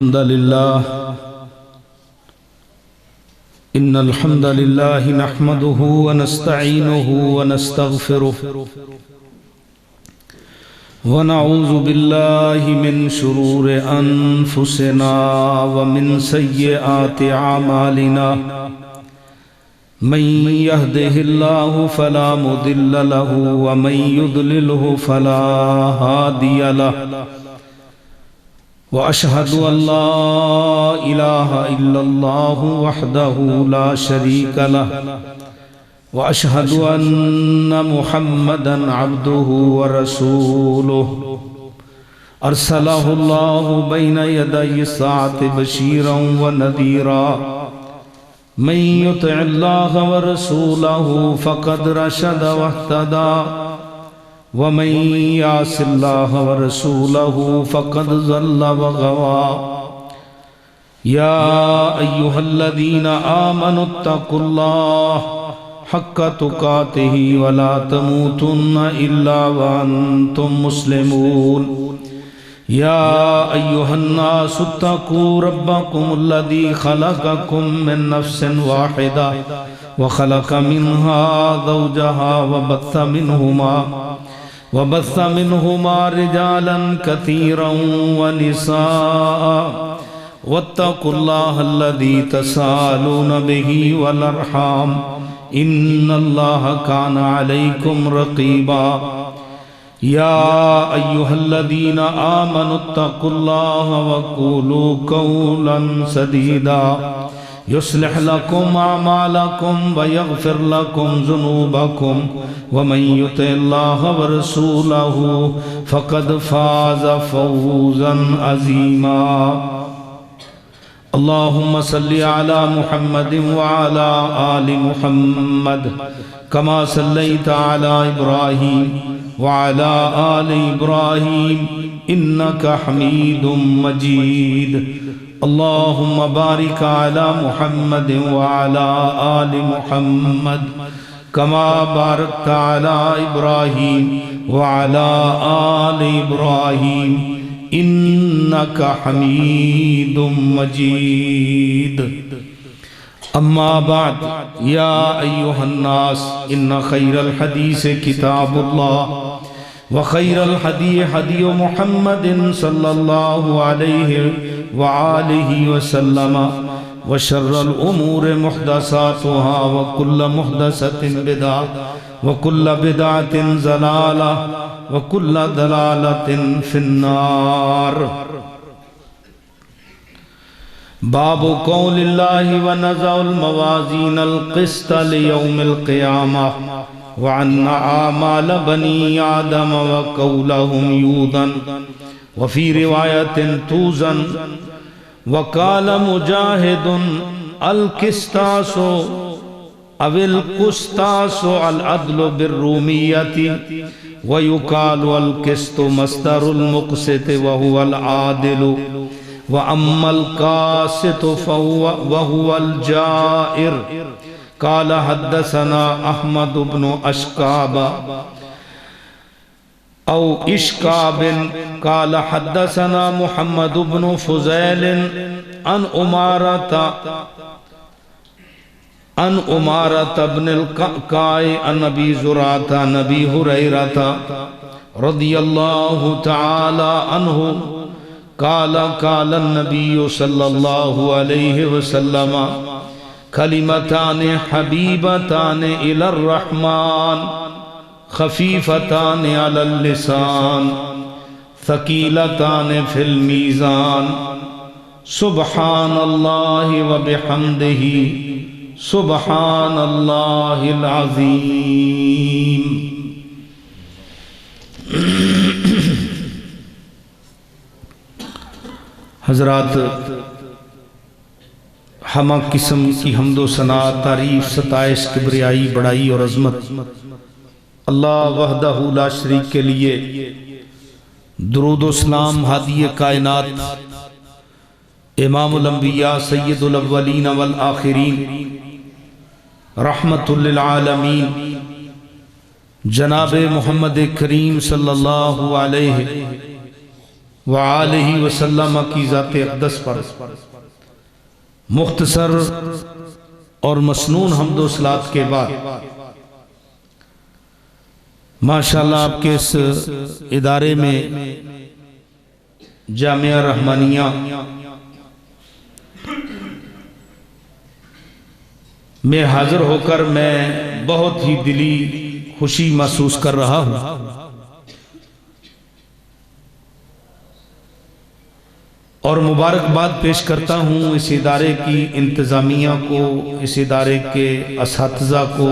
इन्नल हम्दलिल्लाह नहमदुहु व नस्तईनुहु व नस्तगफिरुहु व नऊज़ु बिल्लाहि मिन शुरूरि अनफुसिना व मिन सय्यिआति अमालिना मन यहदिहिल्लाहु फला मुदिल्ल लहु व मन युद्लिलहु फला हादिय लहु व अशहदु अल्ला इलाहा इल्लल्लाहु वहदहु ला शरीका लहु व अशहदु अन्ना मुहम्मदन अब्दुहु व रसूलुहु अरसलहुल्लाहु बैना यदयि साअति बशीरन व नज़ीरा मन युतिइल्लाह व रसूलहु फ़क़द रशद वहतदा वमन यासिल्लाह व रसूलहु फ़क़द ज़ल्ल व गवा। या अय्युहल्लज़ीना आमनुत्तक़ुल्लाह हक़्क़ तुक़ातिही व ला तमूतुन्ना इल्ला व अंतुम मुस्लिमून। या अय्युहन्नासुत्तक़ू रब्बकुमुल्लज़ी ख़लक़कुम मिन नफ़्सिन वाहिदा व ख़लक़ मिन्हा ज़ौजहा वबस्स मिन्हुमा रिजालन कसीरन व निसाअ वत्तक़ुल्लाहल्लज़ी तसाअलून बिही वल अर्हाम इन्नल्लाहा काना अलैकुम रक़ीबा। या अय्युहल्लज़ीना आमनुत्तक़ुल्लाहा व क़ूलू क़ौलन सदीदा युस्लिह लकुम अमालकुम व यग़फ़िर लकुम ज़ुनूबकुम व मन युतिइल्लाह व रसूलहु फ़क़द फ़ाज़ फ़ौज़न अज़ीमा। अल्लाहुम्मा सल्लि अला मुहम्मदिन व अला आलि मुहम्मद कमा सल्लैता अला इब्राहीम व अला आलि इब्राहीम इन्नका हमीदुम मजीद। अल्लाहुम्मा बारिक अला मुहम्मद व अला आलि मुहम्मद कमा बारकता अला इब्राहीम व अला आलि इब्राहीम इन्नका हमीदुम मजीद। अम्मा बाद या अय्युहन्नास इन्न खैरल हदीस किताबुल्लाह व खैरल हदी हदी मुहम्मदिन सल्लल्लाहु अलैहि व आलिहि व सल्लम व शर्रल उमूरि मुहदसातुहा व कुल्ल मुहदसतिन बिदअह व कुल्ल बिदअतिन ज़लालह व कुल्ल दलालतिन फिन्नार। बाबु कौलिल्लाहि व नज़अल मवाज़ीनल क़िस्त लियौमिल क़ियामह व अन्ना आमाल बनी आदम व कौलहुम यूदन व फी रिवायतिन तूज़न व क़ाल मुजाहिदुन अल क़िस्तासु अविल क़ुस्तासु अल अदलु बिर्रूमियति व युक़ालु अल क़िस्तु मस्दरुल मुक़सित व हुवल आदिलु व अम्मल क़ासितु व हुवल जाइर। क़ाल हद्दसना अहमद इब्नु अशकाब औ इश्काबिन क़ाल हद्दसना मुहम्मद इब्नु फ़ुज़ैल अन उमारत इब्नुल क़अक़ाई अन अबी ज़ुराता नबी हुरैरता रज़ियल्लाहु तआला अन्हु क़ाल क़ाल नबी सल्लल्लाहु अलैहि वसल्लम कलिमतान हबीबतान इलर रहमान खफीफतान अलल लिसान थकीलतान फिल मीज़ान सुब्हानल्लाहि व बिहम्दिही सुब्हानल्लाहिल अज़ीम। हज़रात, हमा किस्म की हम्दो सना तारीफ सताइश किब्रियाई बड़ाई और अज़मत अल्लाह वहदहू ला शरीक के लिए दुरूद व सलाम हादिए कायनात इमामुल अंबिया सय्यदुल अव्वलीन वल आखिरीन रहमतुल लिल आलमीन जनाब मुहम्मद करीम सल्लल्लाहु अलैहि व आलिहि वसल्लम की ज़ात अक़दस पर मुख्तसर और मसनून हम्दो सलात के बाद माशाअल्लाह आपके इस इदारे में जामिया रहमानिया में हाजिर होकर मैं बहुत ही दिली खुशी महसूस कर रहा हूँ और मुबारकबाद पेश करता हूँ इस इदारे की इंतज़ामिया को, इस इदारे के असातिज़ा को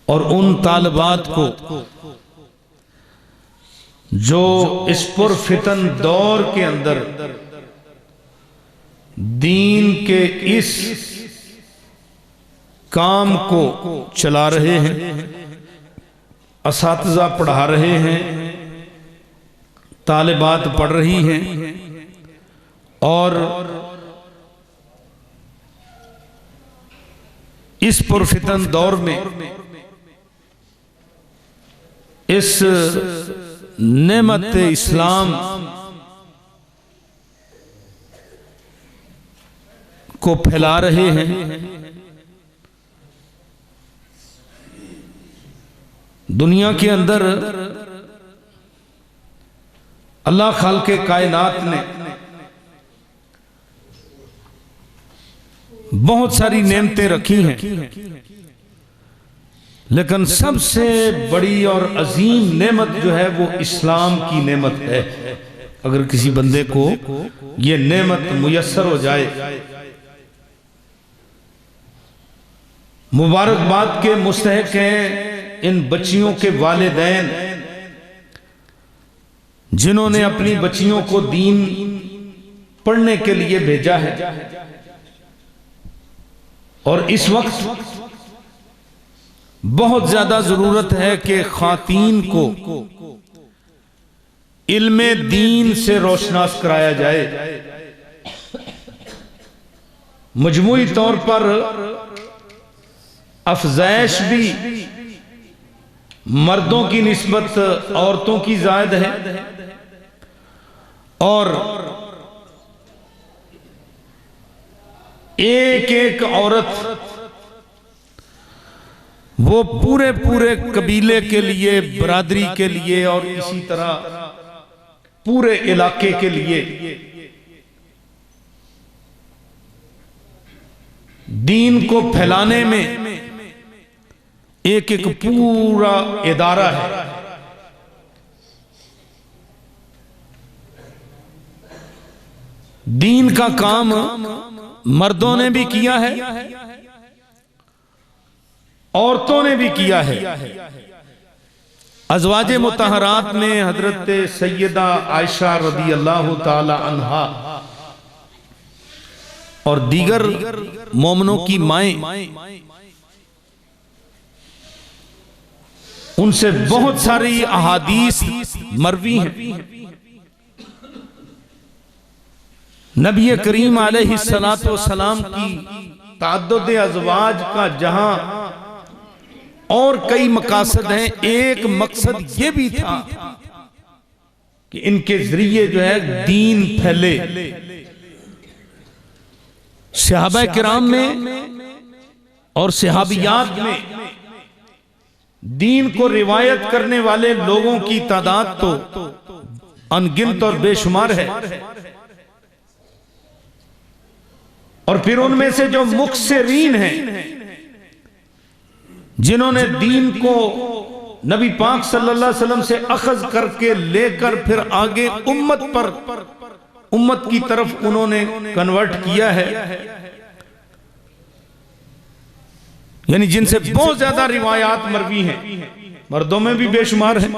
और उन तालिबात को जो इस पुरफितन दौर के अंदर दीन के इस काम को चला रहे हैं, असातिज़ा पढ़ा रहे हैं, तालिबात पढ़ रही हैं और इस पुरफितन दौर में इस नेमत इस्लाम को फैला रहे हैं। दुनिया के अंदर अल्लाह खाल्के कायनात ने बहुत सारी नेमतें रखी हैं, लेकिन सबसे बड़ी और अजीम नेमत जो है वो इस्लाम की नेमत है। अगर किसी बंदे को ये नेमत मुयस्सर हो जाए, मुबारकबाद के मुस्तहिक हैं इन बच्चियों के वालिदैन जिन्होंने अपनी बच्चियों को दीन पढ़ने के लिए भेजा है। और इस वक्त बहुत ज्यादा जरूरत है कि खातीन को इल्मे दीन से रोशनास कराया जाए। मजमूई तौर पर अफज़ाइश भी मर्दों की निस्बत औरतों की ज़ायद है और एक एक औरत वो पूरे पूरे कबीले के लिए, बरादरी के लिए और इसी तरह पूरे इलाके के लिए दीन को फैलाने में एक एक पूरा इदारा है। दीन का काम मर्दों ने भी किया है, औरतों ने भी किया है। अज़वाजे मुतहरात में हजरत सैयदा आयशा रदी अल्लाह ताला अन्हा और दीगर मोमनों की माएं, उनसे बहुत सारी अहादीस मरवी हैं। नबी करीम अलैहिस्सलातु वस्सलाम की ताद्दुद अज़वाज का जहां और कई मकासद हैं, एक मकसद ये भी था कि इनके जरिए जो है दीन फैले। सहाबा किराम में और सहाबियात में दीन को रिवायत करने वाले लोगों की तादाद तो अनगिनत और बेशुमार है। और फिर उनमें से जो मुक्सिरीन हैं, जिन्होंने दीन को नबी पाक सल्लल्लाहु अलैहि वसल्लम से अखज़ करके लेकर फिर आगे उम्मत की तरफ उन्होंने कन्वर्ट किया है, यानी जिनसे बहुत ज्यादा रिवायात मरवी हैं। मर्दों में भी बेशुमार है,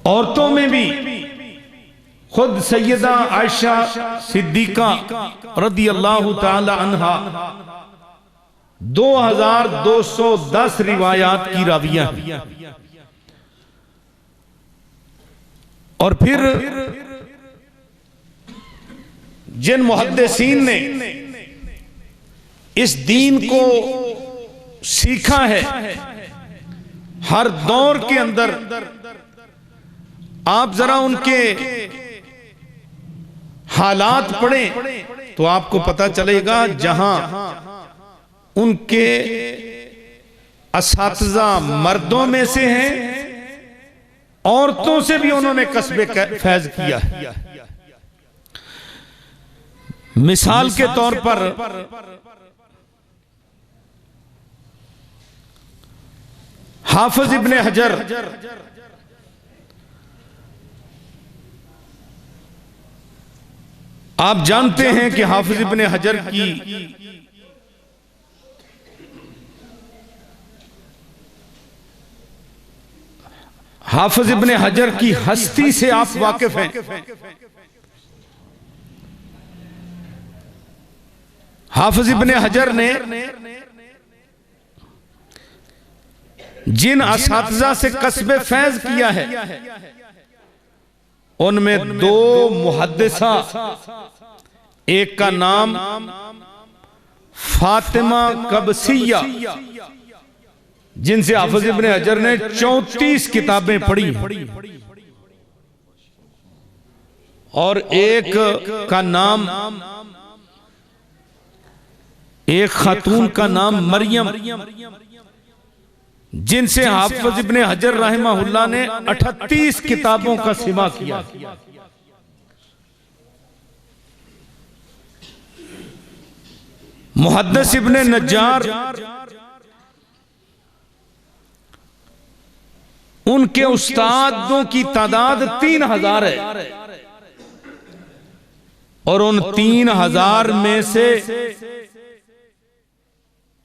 औरतों में भी खुद सैयदा आयशा सिद्दीका रदी अल्लाह ताला अन्हा 2210 रिवायात की रावियां हैं। और फिर जिन मुहद्दिसीन ने इस दीन को सीखा है, हर दौर के अंदर आप जरा उनके हालात पढ़ें तो आपको पता चलेगा, जहां उनके असातिज़ा मर्दों में से हैं, औरतों से भी उन्होंने कस्बे फैज किया है। मिसाल के तौर पर हाफिज इब्ने हजर आप जानते हैं कि हाफिज इब्ने हजर की हाफिज इब्ने हजर की हस्ती से आप वाकिफ हैं। हाफिज इब्ने हजर ने जिन असातिज़ा से कस्बे फैज किया है, उनमें दो मुहद्दिसा, एक का नाम फातिमा कबसिया, जिनसे हाफिज इब्ने हजर ने 34 किताबें पढ़ी, और एक का नाम, एक खातून का नाम मरियम, जिनसे हाफिज इब्ने हजर रहमहुल्लाह ने 38 किताबों का सिमा किया। मुहद्दिस इब्ने नज्जार, उनके उस्तादों की तादाद 3000 है, और उन 3000 में से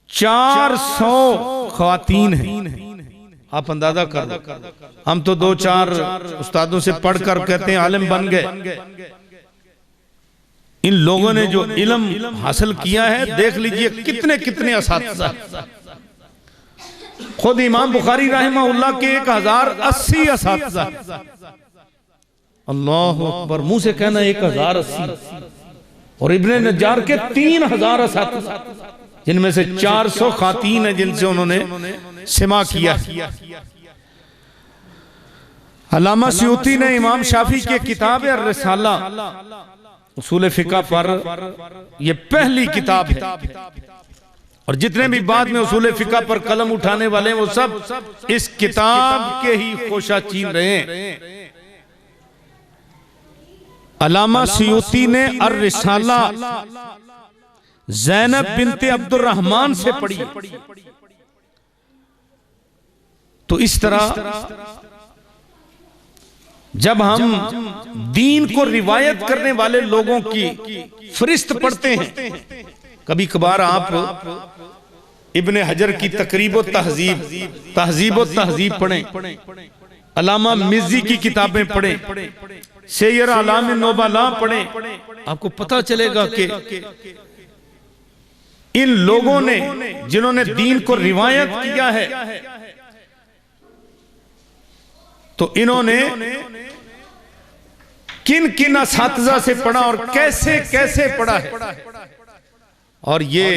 400 ख्वातीन हैं। आप अंदाजा कर लो, हम तो 2-4 उस्तादों से पढ़कर कहते हैं आलिम बन गए। इन लोगों ने जो इल्म हासिल किया है, देख लीजिए कितने कितने असातिज़ा। खुद इमाम बुखारी रहमहुल्लाह के 1080 असातिज़ा। अल्लाह अकबर, मुंह से कहना 1080, और इब्ने नज्जार के 3000 असातिज़ा, जिनमें से 400 खातीन है जिनसे उन्होंने सिमा किया। अल्लामा सयूती ने इमाम शाफी के किताब है रिसाला, उसूल फिक़ह पर यह पहली किताब है, और जितने भी बाद में उसूल फिक़ह पर कलम उठाने वाले हैं, वो सब इस किताब के ही खोशा छीन रहे हैं। अल्लामा सयूती ने अर रिसाला ज़ैनब बिनते अब्दुर्रहमान से पढ़ी। तो इस तरह जब हम दीन को रिवायत करने वाले लोगों की फरिस्त पढ़ते हैं, कभी कभार आप इब्ने हजर की तकरीब तहजीब पढ़ें, अल्लामा मिज़्ज़ी की किताबें पढ़ें, सैयर आलाम नोबला पढ़ें, आपको पता चलेगा कि इन लोगों ने जिन्होंने दीन को रिवायत किया है, तो इन्होंने किन किन असातिज़ा से पढ़ा और कैसे कैसे पढ़ा है। और ये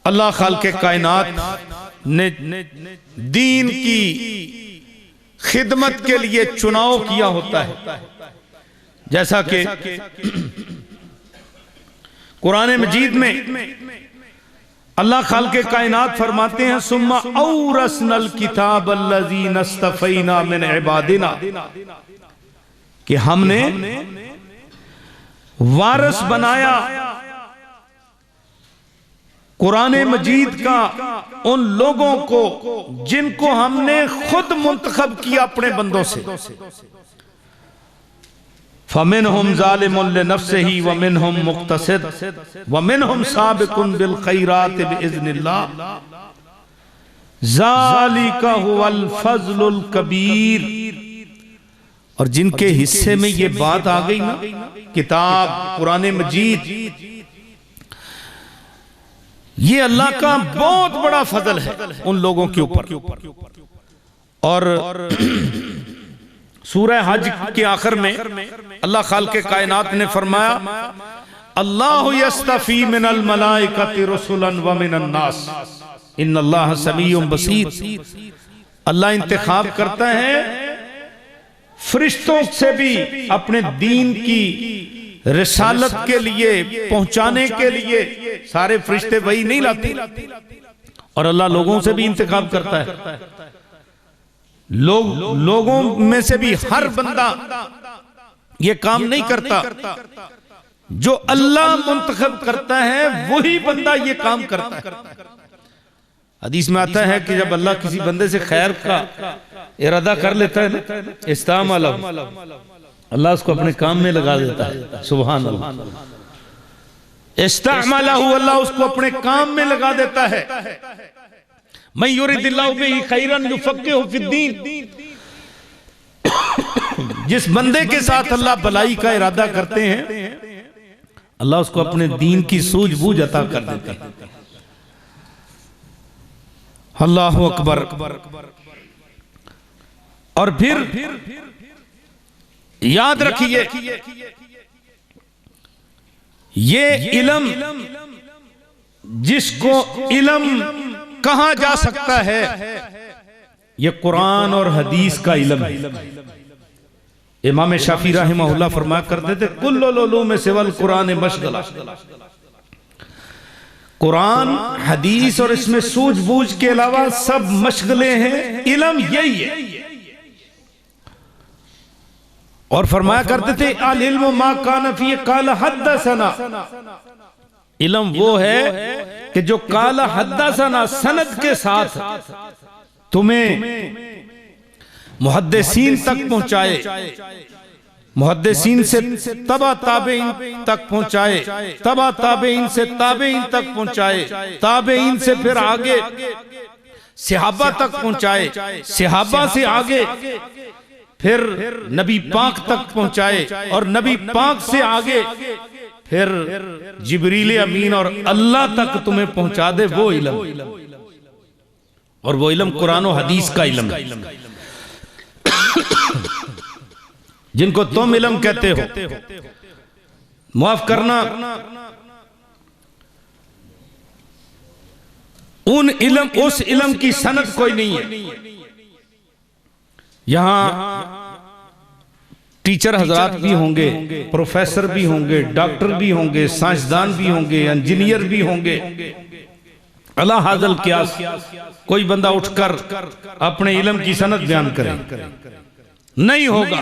अल्लाह खालिक़े कायनात ने दीन की खिदमत के लिए चुनाव किया होता है। जैसा कि कुरान मजीद में अल्लाह खालिक़े कायनात फरमाते हैं, सुम्मा औरसनल किताब अल्लज़ीना इस्तफ़ैना मिन इबादिना, कि हमने वारिस बनाया कुरान मजीद का उन लोगों को जिनको हमने खुद मुंतखब किया अपने बंदों से। फमिनहुम ज़ालिमुन लिनफ्सिही व मिनहुम मुक़तसिद व मिनहुम साबिकुन बिल खैरात बिइज़्निल्लाह ज़ालिका हुवल फ़ज़्लुल कबीर। और जिनके हिस्से में ये बात आ गई ना, किताब कुरान मजीद, ये अल्लाह का बहुत बड़ा फजल है उन लोगों के ऊपर। और सूरह हज के आखिर में अल्लाह खालिक़े कायनात ने फरमाया, अल्लाहु यस्तफ़ी मिनल मलाइकति रुसुलन व मिनन नास इन्नल्लाह समीउन बसीर। अल्लाह इंतखाब करता है फरिश्तों से भी अपने दीन की रिसालत के लिए पहुंचाने के लिए सारे फरिश्ते वही नहीं लाते, और अल्लाह लोगों से भी इंतखाब करता है। लोगों में से भी हर बंदा ये काम नहीं करता, जो अल्लाह मुंतखब करता है वही बंदा ये काम करता है। हदीस में आता है कि जब अल्लाह किसी बंदे से खैर का इरादा कर लेता है ना, इस्तामाल, अल्लाह उसको अपने काम में लगा देता है। सुभान अल्लाह। इस्तामालहु, अल्लाह उसको अपने काम में लगा देता है। मैं युरिदिल्लाहु बिही खैरन युफक्किहु फिद्दीन, जिस बंदे के साथ अल्लाह भलाई का इरादा करते हैं अल्लाह उसको अपने दीन की सूझबूझ अता कर देते हैं। अल्लाहु अकबर। और फिर याद रखिए, ये इल्म, जिसको इल्म कहा जा सकता है, ये कुरान और हदीस का इल्म है। इमाम शाफी रहमहुल्लाह फरमाया करते थे, कुल्लुल उलूम सिवल कुरान मशगला। कुरान, हदीस और इसमें सूझबूझ के अलावा सब मशगले हैं, इल्म यही है। और फरमाया करते थे, अल इल्मु मा कान फी काल हद्दसना, इल्म वो है कि जो काला हद्दसना सनद के साथ तुम्हें मुहद्दिसीन तक पहुंचाए, मुहद्दिसीन से तबा ताबेइन तक पहुंचाए, तबा ताबेइन से ताबेइन तक पहुंचाए, ताबेइन से फिर आगे सहाबा तक पहुंचाए, सहाबा से आगे फिर नबी पाक तक पहुंचाए, और नबी पाक से आगे फिर जिब्रील अमीन और अल्लाह तक तुम्हें पहुंचा दे, वो इल्म। और वो इल्म कुरान और हदीस का इल्म है, जिनको तुम इल्म कहते हो। माफ करना, उन इल्म, उस इल्म की सनद कोई नहीं है। यहां टीचर हजरात भी होंगे, प्रोफेसर भी होंगे, डॉक्टर भी होंगे, साइंसदान भी होंगे, इंजीनियर भी होंगे। अला हाज़ल क़ियास कोई बंदा उठकर अपने इल्म की सनद बयान करे, नहीं होगा।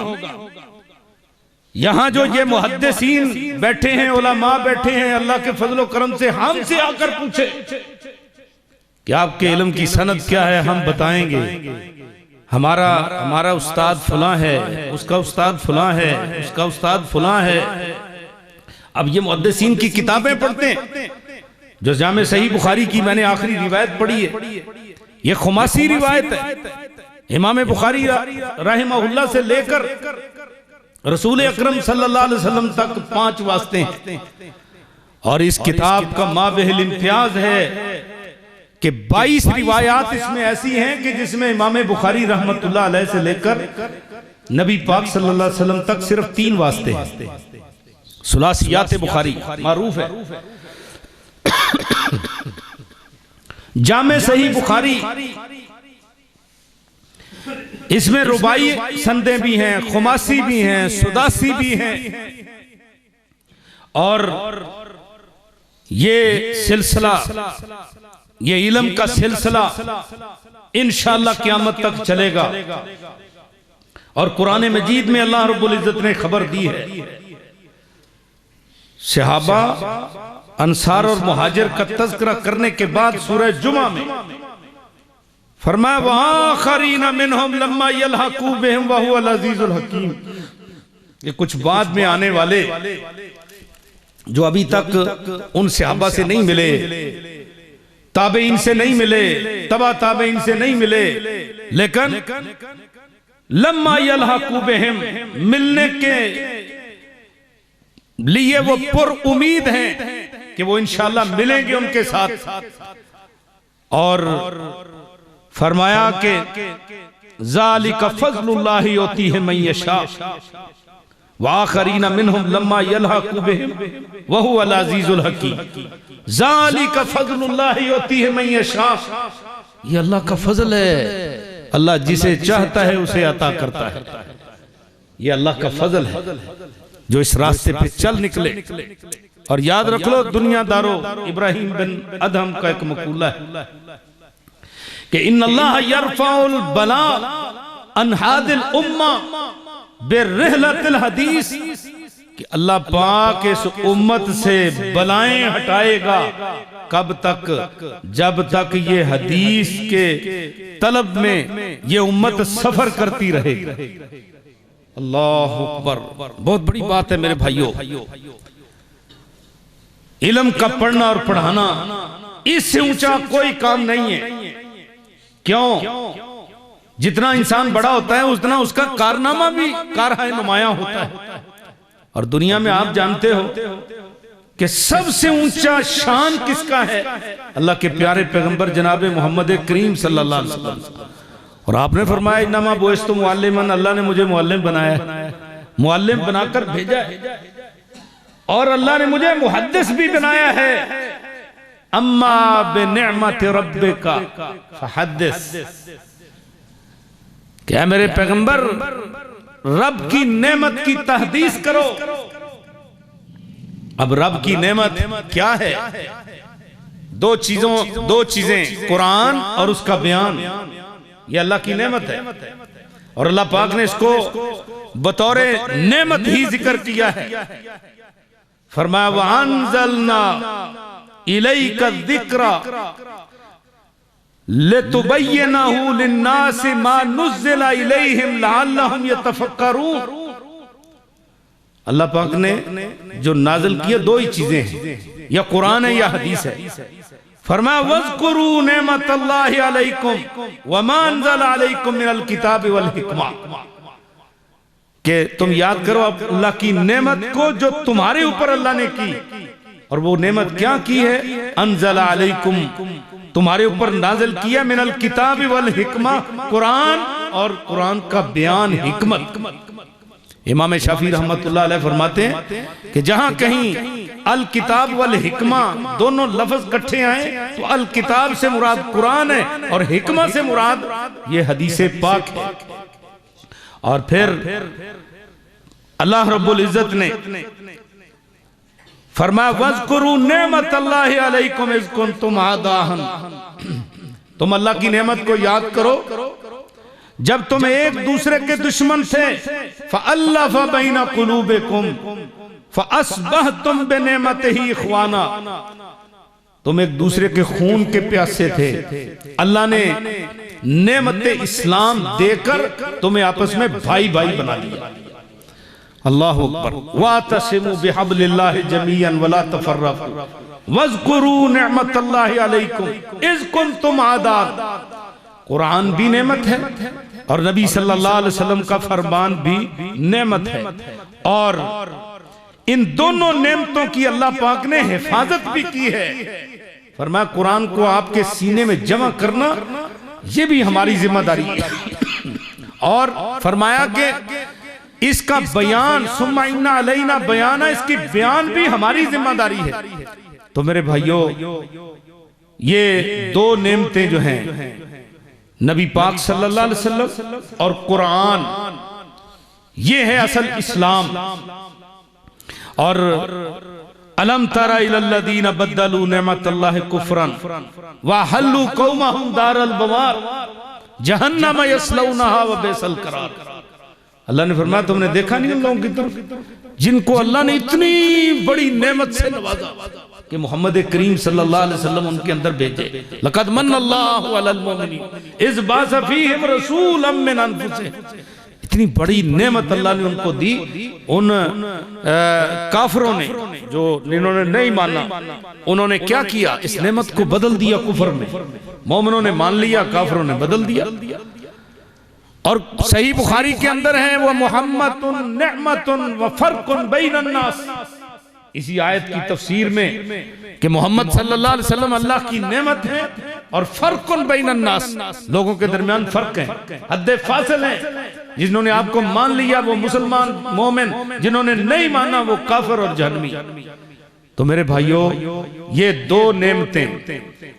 यहां जो ये मुहद्दिसीन बैठे हैं, उलमा बैठे हैं, अल्लाह के फजल व करम से हमसे आकर पूछे कि आपके इल्म की सनद क्या है, हम बताएंगे। हमारा उस्ताद फलां है, उसका उस्ताद फलां है, उसका उस्ताद फलां है। अब ये मुहद्दिसीन की किताबें पढ़ते हैं, जो जामे सही बुखारी की मैंने आखिरी रिवायत पढ़ी है, ये खुमासी रिवायत है। इमाम बुखारी रहमहुल्लाह से लेकर रसूल अकरम सल्लल्लाहु अलैहि वसल्लम तक 5 वास्ते हैं। और इस किताब का माबेहल इम्तियाज है कि 22 रिवायात इसमें ऐसी हैं कि जिसमें इमाम बुखारी रहमतुल्लाह अलैह से लेकर नबी पाक सल्लल्लाहु अलैहि वसल्लम तक सिर्फ 3 वास्ते हैं। सुलासियात बुखारी मारूफ है। जामे सही बुखारी, इसमें रुबाई संदें भी हैं, खुमासी भी हैं, सुदासी भी हैं। और ये सिलसिला, ये इल्म का सिलसिला इंशाअल्लाह क़यामत तक चलेगा। और कुरान मजीद में अल्लाह रब्बुल इज्जत ने खबर दी है, सहाबा, अंसार और मुहाजिर का तज़किरा करने के बाद सूरह जुमा में फरमाया, वआखरीना मिनहुम लम्मा यल्हकू बिहिम व हुवल अज़ीज़ुल हकीम। ये कुछ बाद में आने वाले जो अभी तक उन सहाबा से नहीं मिले, ताबेइन से नहीं मिले, तबा ताबेइन से नहीं मिले, लेकिन लम्मा यल्हकू बिहिम, मिलने के लिए वो पुर उम्मीद हैं कि वो इंशाअल्लाह मिलेंगे उनके साथ। और फरमाया कि ज़ालिका फ़ज़्लुल्लाहि युतीहि मन यशा व आखरीना मिनहुम लम्मा यल्हकू बिहिम व हुवल अज़ीज़ुल हकीम। ज़ालिका फ़ज़्लुल्लाहि युतीहि मन यशा, ये अल्लाह का फजल है, अल्लाह जिसे चाहता है उसे अता करता है। ये अल्लाह का फजल है जो इस रास्ते पे चल निकले। और याद रख लो दुनियादारों, इब्राहिम बिन अदहम का एक मकूला है कि इन्नल्लाह यरफाउल बला अन हादिल उम्मा बिरहलतिल हदीस, कि अल्लाह पाक इस उम्मत से बलाएं हटाएगा। कब तक? जब तक ये हदीस के तलब में ये उम्मत सफर करती रहेगी। अल्लाह अकबर, बहुत बड़ी बात है मेरे भाइयों। इल्म का पढ़ना और पढ़ाना इससे ऊंचा कोई काम नहीं है। क्यों? जितना इंसान बड़ा होता है उतना उसका कारनामा भी कारहाय नुमाया होता है। और दुनिया में आप जानते हो कि सबसे ऊंचा शान किसका है? अल्लाह के प्यारे पैगंबर जनाब मोहम्मद करीम सल्लल्लाहु अलैहि वसल्लम। और आपने फरमाया इन्नमा बुइस्तु मुअल्लिमन, अल्लाह ने मुझे मुअल्लिम बनाया, मुअल्लिम बनाकर भेजा है। और अल्लाह ने मुझे मुहद्दिस भी बनाया है। अम्मा बिनिअमति रब्बिका फहद्दिस, क्या मेरे पैगंबर रब की नेमत की तहदीस करो। अब रब की नेमत क्या है? दो चीजें, कुरान और उसका बयान, ये अल्लाह की नेमत है। और अल्लाह पाक ने इसको बतौर नेमत ही जिक्र किया है। फरमाया वअंज़लना इलैका ज़िक्रा लितुबय्यिनहु लिन्नासि मा नुज़्ज़िला इलैहिम लअल्लहुम यतफक्करून। अल्लाह पाक ने जो नाज़िल किया दो ही चीजें हैं, या कुरान है या हदीस है। फरमाया वज़कुरू निअमतल्लाहि अलैकुम वमा अनज़ला अलैकुम मिनल किताबि वल हिकमा, कि तुम याद करो अल्लाह की नेमत को जो तुम्हारे ऊपर अल्लाह ने की। और वो नेमत क्या की है? अनज़ला अलैकुम, तुम्हारे ऊपर नाज़िल किया, मिनल किताबि वल हिकमा, कुरान और कुरान का बयान, हिकमत। इमाम शाफी रहमतुल्लाह अलैह फरमाते हैं कि जहां कहीं अल किताब वल हिकमा दोनों लफ्ज इकट्ठे आए तो अल किताब से मुराद कुरान है और हिकमा से मुराद ये हदीस पाक है। और फिर अल्लाह रब्बुल इज्जत ने फरमाया वज़कुरू निअमतल्लाहि अलैकुम इज़ कुंतुम आदाहन, तुम अल्लाह की नेमत को याद करो जब तुम एक दूसरे के दुश्मन थे। फ़अल्लफ़ बैन क़ुलूबिकुम फ़अस्बहतुम बिनिअमतिही इख़वाना, तुम एक दूसरे के खून के प्यासे थे, अल्लाह ने नेमत इस्लाम देकर तुम्हें आपस में भाई भाई बना दिया। अल्लाहु अकबर। वातसिमू बिहब्लिल्लाहि जमीअन वला तफर्रक़ू वज़कुरू निअमतल्लाहि अलैकुम इज़ कुंतुम आदा। कुरान भी नेमत है और नबी सल्लल्लाहु अलैहि वसल्लम का फरमान भी नेमत है। और इन दोनों नेमतों की अल्लाह पाक ने हिफाजत भी की है। फरमाया कुरान को आपके सीने में जमा करना ये भी हमारी जिम्मेदारी है। और फरमाया कि इसका बयान सुम्मा इन्ना अलैना बयाना, इसकी बयान भी हमारी जिम्मेदारी है। तो मेरे भाइयों ये दो नेमतें जो हैं नबी पाक सल्लल्लाहु अलैहि वसल्लम और कुरान, ये है असल इस्लाम। और अलम तरा इलल्लज़ीना बद्दलू निअमतल्लाहि कुफ्रन व हल्लू कौमहुम दारल बवार जहन्नम यस्लौनहा व बिसल करार। अल्लाह ने फरमाया तुमने देखा नहीं उन लोगों की तरफ जिनको अल्लाह ने इतनी बड़ी नेमत से नवाजा कि मोहम्मद करीम सल्लल्लाहु अलैहि वसल्लम उनके अंदर भेजे। लक़द मन्नल्लाहु अलल मुमिनीन इज़ बअसा फीहिम रसूलन मिन अनफुसिहिम। इतनी बड़ी नेमत अल्लाह ने उनको दी। उन काफिरों ने जो जिन्होंने नहीं माना, उन्होंने क्या किया? इस नेमत को बदल दिया कुफ्र में। मोमिनों ने मान लिया, काफिरों ने बदल दिया। और सही बुखारी के अंदर है वह मुहम्मदुन निअमतुन व फर्कुन बैनन नास। इसी आयत की तफसीर में कि मोहम्मद सल्लल्लाहु अलैहि वसल्लम अल्लाह की नेमत है और फर्कुन बैनन नास, लोगों के दरमियान फर्क है, हद फासिल है। जिन्होंने आपको मान लिया वो मुसलमान मोमिन, जिन्होंने नहीं माना वो काफिर और जहन्नमी। तो मेरे भाइयों ये दो नेमतें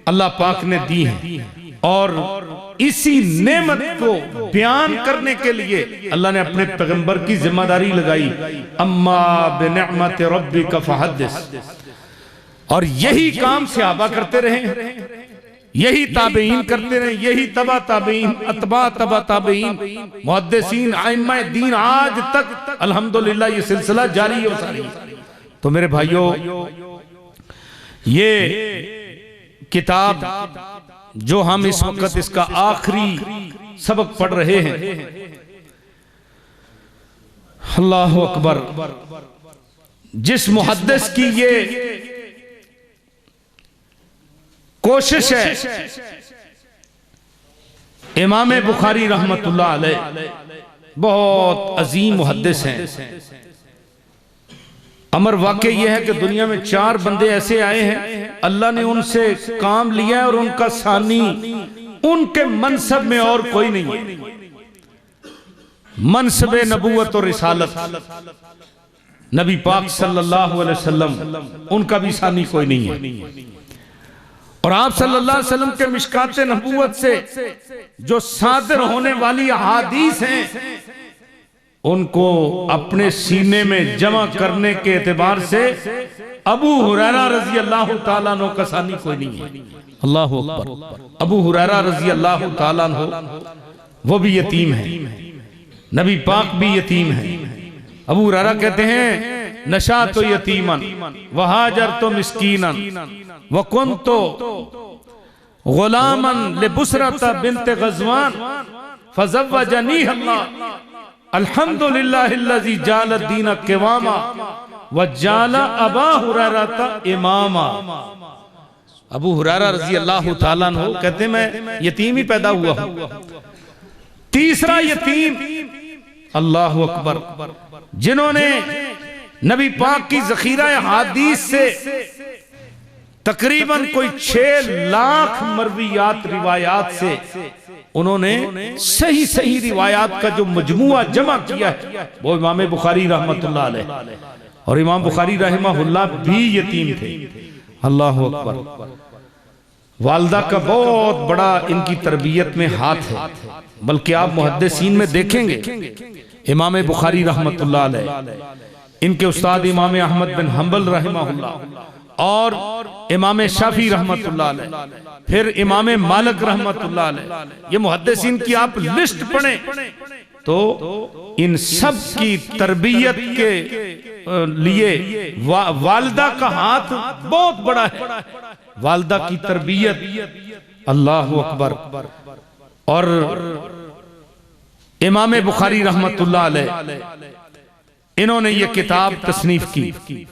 अल्लाह पाक ने दी हैं। और इसी नेमत को बयान करने के लिए अल्लाह ने अपने पैगंबर की जिम्मेदारी लगाई, अम्मा बिनिअमति रब्बिका फहद्दिस। और यही काम सहाबा करते रहे, यही ताबईन करते रहे, यही तबा ताबईन, अतबा तबा ताबईन, मुहद्दिसीन, आइम्मा दीन, आज तक अल्हम्दुलिल्लाह ये सिलसिला जारी और सारी। तो मेरे भाइयों, ये किताब जो हम इस वक्त इसका आखिरी सबक पढ़ रहे हैं, अल्लाहु अकबर, जिस मुहद्दिस की ये कोशिश है, इमाम बुखारी रहमतुल्लाह अलैह बहुत अजीम मुहद्दिस हैं। अमर वाक़ई यह है कि दुनिया में 4 बंदे ऐसे आए हैं, अल्लाह ने उनसे काम लिया है और उनका सानी उनके मनसब में और कोई नहीं है। मनसब नबूवत और रिसालत, नबी पाक सल्लल्लाहु अलैहि वसल्लम, उनका भी सानी कोई नहीं है। और आप सल्लल्लाहु अलैहि वसल्लम के मिशकात नबूवत से जो सादिर होने वाली अहादीस हैं, उनको अपने सीने में जमा करने के एतबार से अबू हुरैरा रजी अल्लाह ताला अन्हु का सानी कोई नहीं है। अल्लाह अकबर। अबू हुरैरा रजी अल्लाह ताला अन्हु वो भी यतीम है, नबी पाक भी यतीम है। अबू हुरैरा कहते हैं, नशा तो यतीमन वहाजर तो मिस्कीनन वकुन्तो गुलामन लिबुसरता बिन्त गज़वान फज़व्वजनी अल्लाह अल्हम्दुलिल्लाहिल्लज़ी जाल दीन क़िवामा व जाल अबा हुरैरा इमामा। अबू हुरैरा रज़ी अल्लाह ताला अन्हु कहते मैं यतीम ही पैदा हुआ हूं। तीसरा यतीम, अल्लाहु अकबर, जिन्होंने नबी पाक की ज़ख़ीरा हदीस से तकरीबन कोई 6 लाख मरवियात रिवायात से उन्होंने सही सही रिवायात का जो मजमुआ जमा किया है, वो इमाम बुखारी रहमतुल्लाह अलैह। और इमाम बुखारी रहमहुल्लाह भी यतीम थे। अल्लाहु अकबर। वालदा का बहुत बड़ा इनकी तरबियत में हाथ है, बल्कि आप मुहद्दिसीन में देखेंगे, इमाम बुखारी रहमतुल्लाह अलैह, इनके उस्ताद इमाम अहमद बिन हंबल रहमहुल्लाह और इमाम शाफी रहमतुल्लाह अलैह, फिर इमाम मालिक रहमतुल्लाह अलैह, ये मुहद्दिसीन की आप लिस्ट पढ़ें तो इन सब की तरबियत के लिए वालिदा का हाथ बहुत बड़ा है। वालिदा की तरबियत, अल्लाहु अकबर। और इमाम बुखारी रहमतुल्लाह अलैह इन्होंने ये किताब तसनीफ की।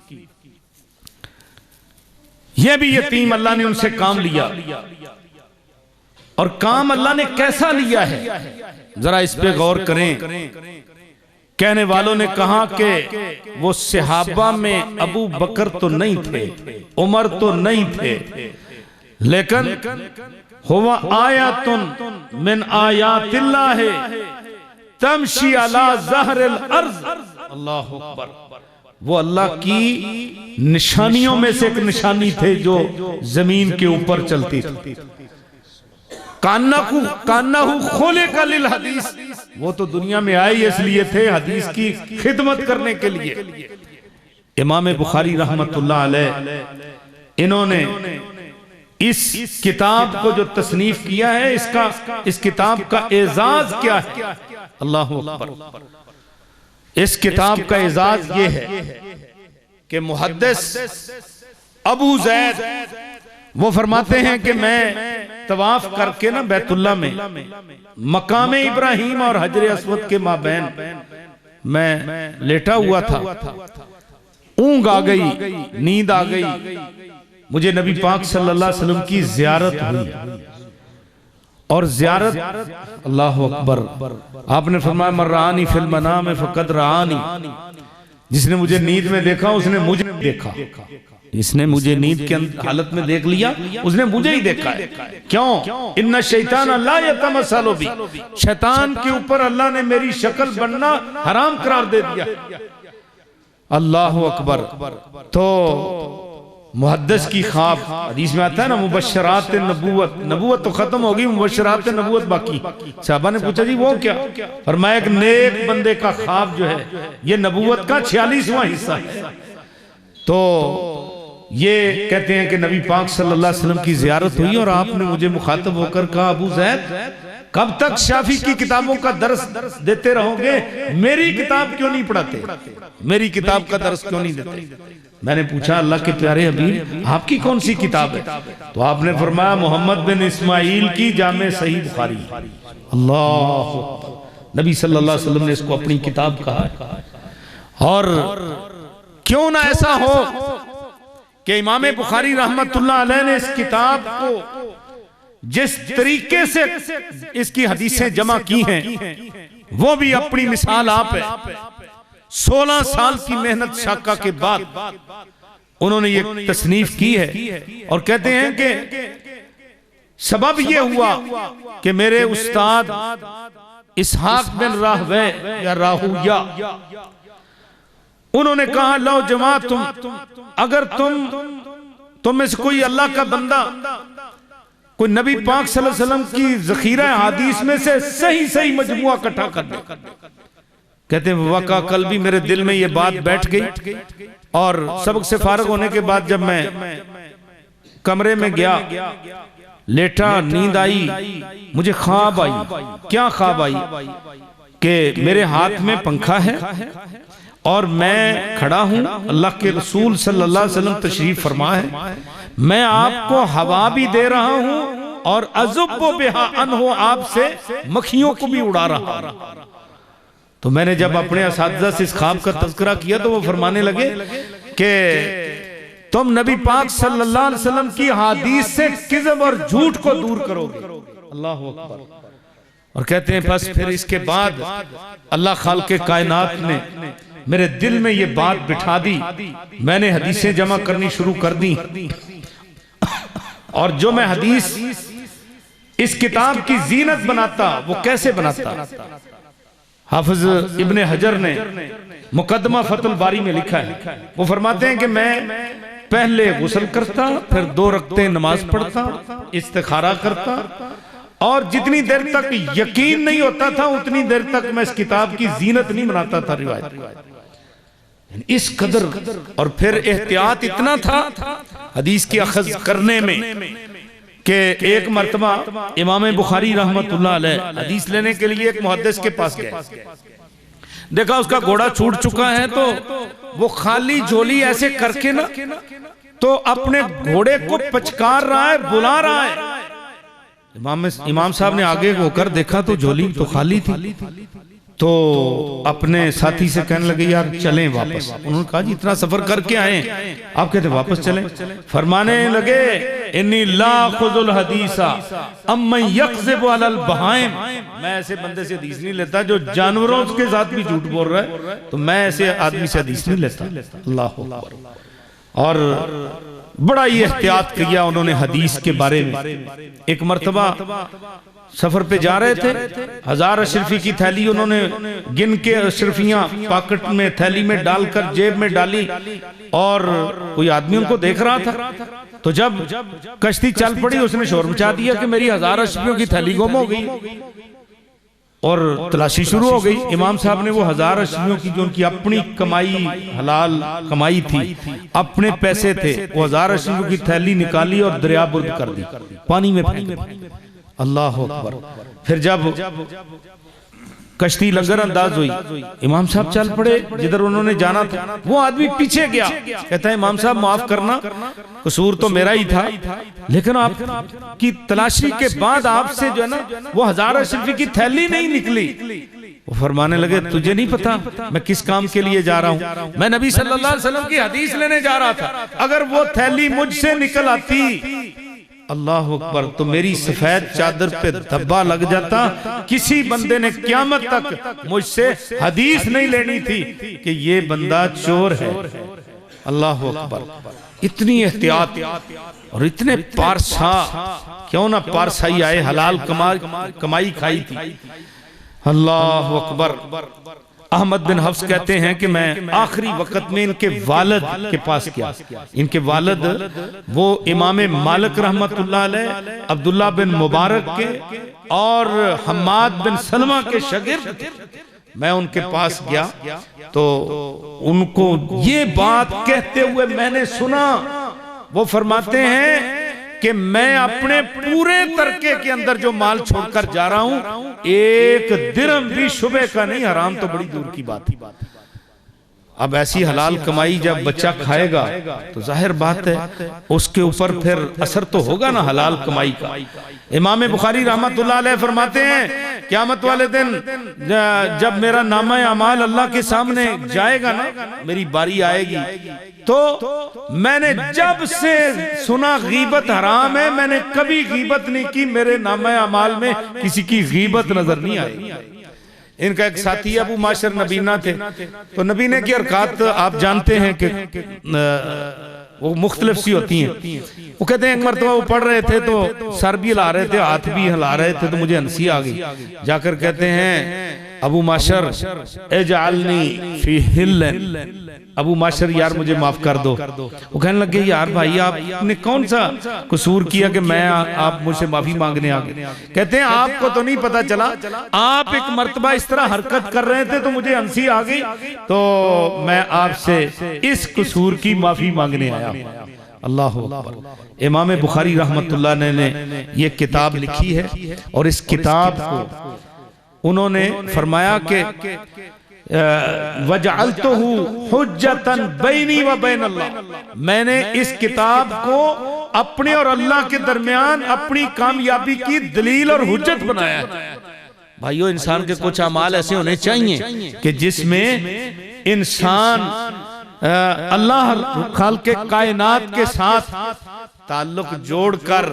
यह भी यतीम, अल्लाह ने उनसे काम लिया। और काम अल्लाह ने कैसा लिया है, जरा इस पे गौर करें। कहने वालों ने कहा कि वो सहाबा में अबू बकर तो नहीं थे, उमर तो नहीं थे, लेकिन हुवा आयातुन मिन आयातिल्लाह तमशी अला ज़हरिल अर्ज़। अल्लाहु अकबर। वो अल्लाह की निशानियों में से एक निशानी थे जो जमीन के ऊपर चलती थी। कान्नाहु खोले का लिल हदीस, वो तो दुनिया में आए इसलिए थे हदीस की खिदमत करने के लिए। इमाम बुखारी रहमतुल्लाह अलैह इन्होंने इस किताब को जो तसनीफ किया है, इस किताब का एजाज क्या है? अल्लाहु अकबर। इस किताब का एजाज ये है कि मुहद्दिस अबू ज़ैद वो फरमाते हैं कि मैं तवाफ करके ना बैतुल्ला में मकाम इब्राहिम और हजर अस्वद के माबैन मैं लेटा हुआ था, ऊंघ आ गई, नींद आ गई, मुझे नबी पाक सल्लल्लाहु अलैहि वसल्लम की ज़ियारत हुई। और ज़ियारत, अल्लाहु अकबर, आपने फरमाया मर्रानी फिल मनाम फ़क़द रानी, जिसने मुझे नींद में देखा उसने मुझे देखा। इसने मुझे नींद के हालत में देख लिया, उसने मुझे ही देखा है। क्यों? इन्ना शैतान ला यतमस्सलु बी, शैतान के ऊपर अल्लाह ने मेरी शक्ल बनना हराम करार दे दिया। अल्लाहु अकबर। तो मुहद्दिस की ख्वाब, हदीस में आता है ना मुबश्शरात नबूवत, नबूवत तो खत्म होगी, मुबश्शरात नबूवत बाकी। सहाबा ने पूछा जी वो क्या? फरमाया एक नेक बंदे का ख्वाब जो है ये नबूवत का 46वां हिस्सा है। तो ये कहते हैं कि नबी पाक सल्लल्लाहु अलैहि वसल्लम की जियारत हुई और आपने मुझे मुखातब होकर कहा, अबू ज़ैद कब तक शाफी की किताबों का दर्स देते रहोगे, मेरी किताब क्यों नहीं पढ़ाते, मेरी किताब का दर्स क्यों नहीं देते? मैंने पूछा अल्लाह के प्यारे हबीब आपकी कौन सी किताब है? तो आपने फरमाया मोहम्मद बिन इस्माइल की जामे सही बुखारी। अल्लाह, नबी सल्लल्लाहु अलैहि वसल्लम ने इसको अपनी किताब कहा है। और क्यों ना ऐसा हो कि इमाम बुखारी रहमतुल्लाह अलैह ने इस किताब को जिस तरीके से इसकी हदीसें जमा की हैं वो भी अपनी मिसाल आप है। 16 साल की मेहनत शाका के बाद उन्होंने ये तसनीफ की है और कहते हैं कि सबब ये हुआ कि मेरे उस्ताद इसहाक बिन राहवे या राहुया उन्होंने कहा लो जमा अगर तुम में से कोई अल्लाह का बंदा कोई नबी पाक सल्लल्लाहु अलैहि वसल्लम की ज़खीरा हदीस में से सही सही मजमुआ इकट्ठा कर दे। कहते हैं वाका कल भी मेरे दिल में ये बात बैठ गई और सबक से फारग होने के बाद जब मैं कमरे में गया, लेटा, नींद आई, मुझे ख्वाब आई। क्या ख्वाब आई कि मेरे हाथ में पंखा है और मैं खड़ा हूं, अल्लाह के रसूल सल्लल्लाहु अलैहि वसल्लम तशरीफ फरमा है, मैं आपको हवा भी दे रहा हूं और अज़ुब्बु बिहा अनहु आपसे मक्खियों को भी उड़ा रहा। तो मैंने जब अपने असातिज़ा से इस ख्वाब का तज़किरा किया तो वो फरमाने लगे कि तुम नबी पाक सल्लल्लाहु अलैहि वसल्लम की हदीस से किज़्ब और झूठ को दूर करोगे। अल्लाहु अकबर। और कहते हैं बस फिर इसके बाद अल्लाह खालिक़े कायनात ने मेरे दिल में ये बात बिठा दी, मैंने हदीसें जमा करनी शुरू कर दी और जो मैं हदीस इस किताब की जीनत बनाता वो कैसे बनाता। हाफिज इब्ने हजर ने मुकद्दमा फतुल बारी में लिखा है, वो फरमाते हैं कि मैं पहले गुस्ल करता, फिर 2 रकते नमाज पढ़ता, इस्तिखारा करता और जितनी देर तक यकीन नहीं होता था उतनी देर तक मैं इस किताब की जीनत नहीं बनाता था। रिवायत इस कदर और फिर एहतियात इतना था हदीस की अखज़ करने में कि एक मर्तबा इमाम बुखारी रहमतुल्लाह अलैह हदीस लेने के लिए एक मुहद्दिस के पास गए, देखा उसका घोड़ा छूट चुका है तो वो खाली झोली ऐसे करके ना तो अपने घोड़े को पचकार रहा है, बुला रहा है। इमाम साहब ने आगे होकर देखा तो झोली तो खाली थी, तो अपने साथी से कहने लगे यार चलें वापस। उन्होंने कहा जी इतना सफर करके आए, आप कहते वापस चलें। फरमाने लगे इन्नी ला खुजुल हदीसा अम्मन यक्ज़िबु अलल बहाइम, मैं ऐसे बंदे से हदीस नहीं लेता जो जानवरों के साथ भी झूठ बोल रहा है, तो मैं ऐसे आदमी से हदीस नहीं लेता। अल्लाह अकबर। और बड़ा ही एहतियात किया उन्होंने हदीस के बारे में। एक मर्तबा सफर पे जा रहे थे, 1000 अशरफी की थैली उन्होंने गिन के अशरफियां पॉकेट में थैली में डालकर जेब में डाली और कोई आदमी उनको देख रहा था। तो जब कश्ती चल पड़ी उसने शोर मचा दिया कि मेरी 1000 अशरफियों की थैली गुम हो गई और तलाशी शुरू हो गई। इमाम साहब ने वो 1000 अशरफियों की जो उनकी अपनी कमाई हलाल कमाई थी, अपने पैसे थे, वो 1000 अशरफियों की थैली निकाली और दरिया बुर्द कर दी, पानी में फेंक दी। अल्लाह अकबर। फिर जब कश्ती लंगर अंदाज हुई, इमाम साहब चल पड़े जिधर उन्होंने जाना था। वो आदमी पीछे गया, कहता है इमाम साहब माफ करना, कसूर तो मेरा ही था, लेकिन आपकी तलाशी के बाद आपसे जो है ना वो 1000 अशरफी की थैली नहीं निकली। वो फरमाने लगे तुझे नहीं पता मैं किस काम के लिए जा रहा हूँ? मैं नबी सल्लल्लाहु अलैहि वसल्लम की हदीस लेने जा रहा था। अगर वो थैली मुझसे निकल आती, अल्लाह अकबर, तो मेरी सफेद चादर पे धब्बा लग जाता। किसी बंदे ने क़यामत तक मुझसे हदीस नहीं लेनी थी कि ये बंदा चोर है। अल्लाह अकबर। इतनी एहतियात और इतने पारसा, क्यों ना पारसाई आए, हलाल कमाई खाई थी। अल्लाह अकबर। अहमद बिन हफ्स कहते हैं कि मैं आखिरी वक्त में इनके वालिद के पास गया। इनके वालिद वो इमाम मालिक रहमतुल्लाह अलैह, अब्दुल्ला बिन मुबारक के और हम्माद बिन सलमा के शागिर्द थे। मैं उनके पास गया तो उनको ये बात कहते हुए मैंने सुना। वो फरमाते हैं कि मैं अपने पूरे तरके के अंदर जो माल छोड़कर जा रहा हूं, एक दिरहम भी शुबह का नहीं, हराम तो बड़ी दूर की बात है। अब ऐसी हलाल कमाई जब बच्चा खाएगा तो जाहिर बात है उसके ऊपर फिर असर तो होगा ना हलाल कमाई का। इमाम बुखारी रहमतुल्लाह अलैह फरमाते हैं क़यामत वाले दिन जब मेरा नामा अमाल अल्लाह के सामने जाएगा ना, मेरी बारी आएगी, तो मैंने जब से सुना गीबत हराम है, मैंने कभी गीबत नहीं की, मेरे नामा अमाल में किसी की गीबत नजर नहीं आई। इनका एक साथी अबू माशर नबीना थे, तो नबीने की हरकत आप जानते हैं कि वो मुख्तलिफ सी होती हैं। वो कहते हैं एक मरतबा वो पढ़ रहे थे तो सर भी हिला रहे थे, हाथ भी हिला रहे थे, तो मुझे हंसी आ गई। जाकर कहते हैं अबू माशर एजालनी फी हिल्लन, अबू माशर यार मुझे माफ कर दो। वो कहने लगे यार भाई आपने कौन सा कसूर किया कि मैं आप मुझसे माफी मांगने आ गए। कहते हैं आपको तो नहीं पता चला, आप एक मर्तबा इस तरह हरकत कर रहे थे तो मुझे हंसी आ गई, तो मैं आपसे इस कसूर की माफी मांगने आया। अल्लाह अकबर। इमाम बुखारी रहमतुल्लाह ने ये किताब लिखी है और इस किताब को उन्होंने फरमाया कि वजअलतहु हुज्जतन बैनी व बैन अल्लाह, मैंने इस किताब को अपने और अल्लाह के दरमियान अपनी कामयाबी की दलील और हुज्जत बनाया है। भाइयों, इंसान के कुछ अमाल ऐसे होने चाहिए कि जिसमें इंसान अल्लाह खालिक़े कायनात के साथ ताल्लुक जोड़कर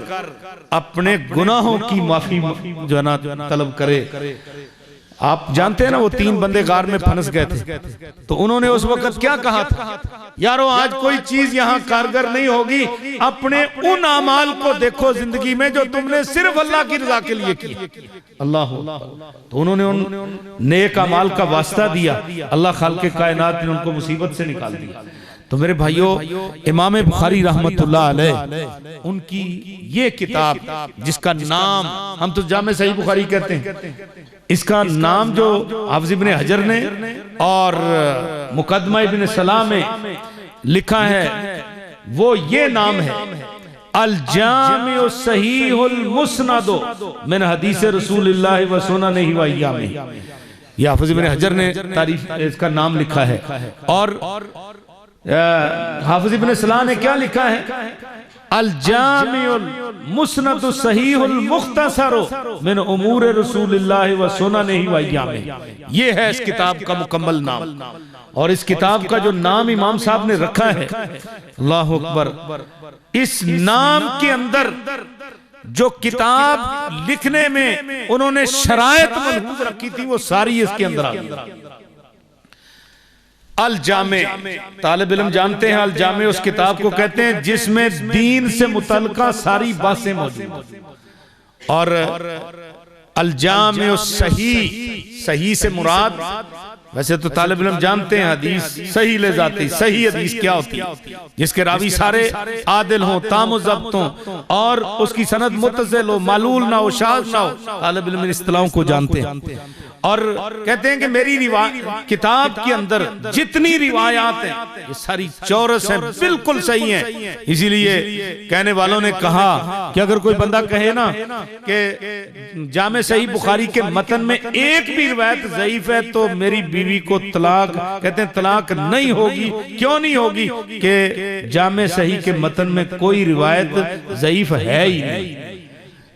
अपने गुनाहों की माफी जो है ना तलब करे। आप जानते हैं ना वो 3 बंदे गार में फंस गए थे, तो उन्होंने उस वक्त क्या कहा था, यारो आज कोई चीज यहाँ कारगर नहीं होगी, अपने उन अमाल को देखो जिंदगी में जो तुमने सिर्फ अल्लाह की रजा के लिए की। अल्लाह, तो उन्होंने उन नेक अमाल का वास्ता दिया, अल्लाह खालिक़े कायनात ने उनको मुसीबत से निकाल दिया। तो मेरे भाइयों, इमाम बुखारी रहमतुल्लाह अलैह उनकी ये किताब जिसका नाम हम तो जामे सही बुखारी कहते हैं, इसका नाम जो हाफिज इब्ने हजर ने और मुकदमा इब्ने सलाह में लिखा है वो ये नाम है अल जामिउ सहीहुल मुस्नदो मिन हदीस रसूलुल्लाह व सुननिही व अय्यामिही। ये हाफिज इब्ने हजर ने तारीफ इसका नाम लिखा है। और हाफिज इब्ने सलाह ने क्या लिखा है, अल जामिउल मुस्नदु सहीहुल मुख्तसरु मिन उमूर रसूलुल्लाह व सुननिही व अय्यामिही। ये है इस किताब का मुकम्मल नाम। और इस किताब का जो नाम इमाम साहब ने रखा है, अल्लाह अकबर, इस नाम के अंदर जो किताब लिखने में उन्होंने शरायत मलहूज रखी थी वो सारी इसके अंदर आ गई। अल जामे, तालिब इल्म जानते हैं अल जामे उस किताब को कहते हैं जिसमें दीन से मुतल्लिका सारी बातें मौजूद। और अल जामे सही, सही से मुराद, वैसे तो तालिब इल्म जानते हैं हदीस सही ले जाती, सही हदीस क्या होती है, जिसके रावी सारे आदिल हों, ताम ज़ब्त हों और उसकी सनद मुत्तसिल हो, मालूल ना हो, शाज़ ना हो। तालिब इल्म इन इस्तिलाहों को जानते हैं। और कहते हैं कि मेरी किताब के अंदर जितनी रिवायात हैं ये सारी चौरस हैं, बिल्कुल सही हैं। इसीलिए कहने वालों ने कहा कि अगर कोई बंदा कहे ना कि जामे सही बुखारी के मतन में एक भी रिवायत ज़ईफ है तो मेरी बीवी को तलाक, कहते हैं तलाक नहीं होगी। क्यों नहीं होगी? कि जामे सही के मतन में कोई रिवायत ज़ईफ है ही नहीं।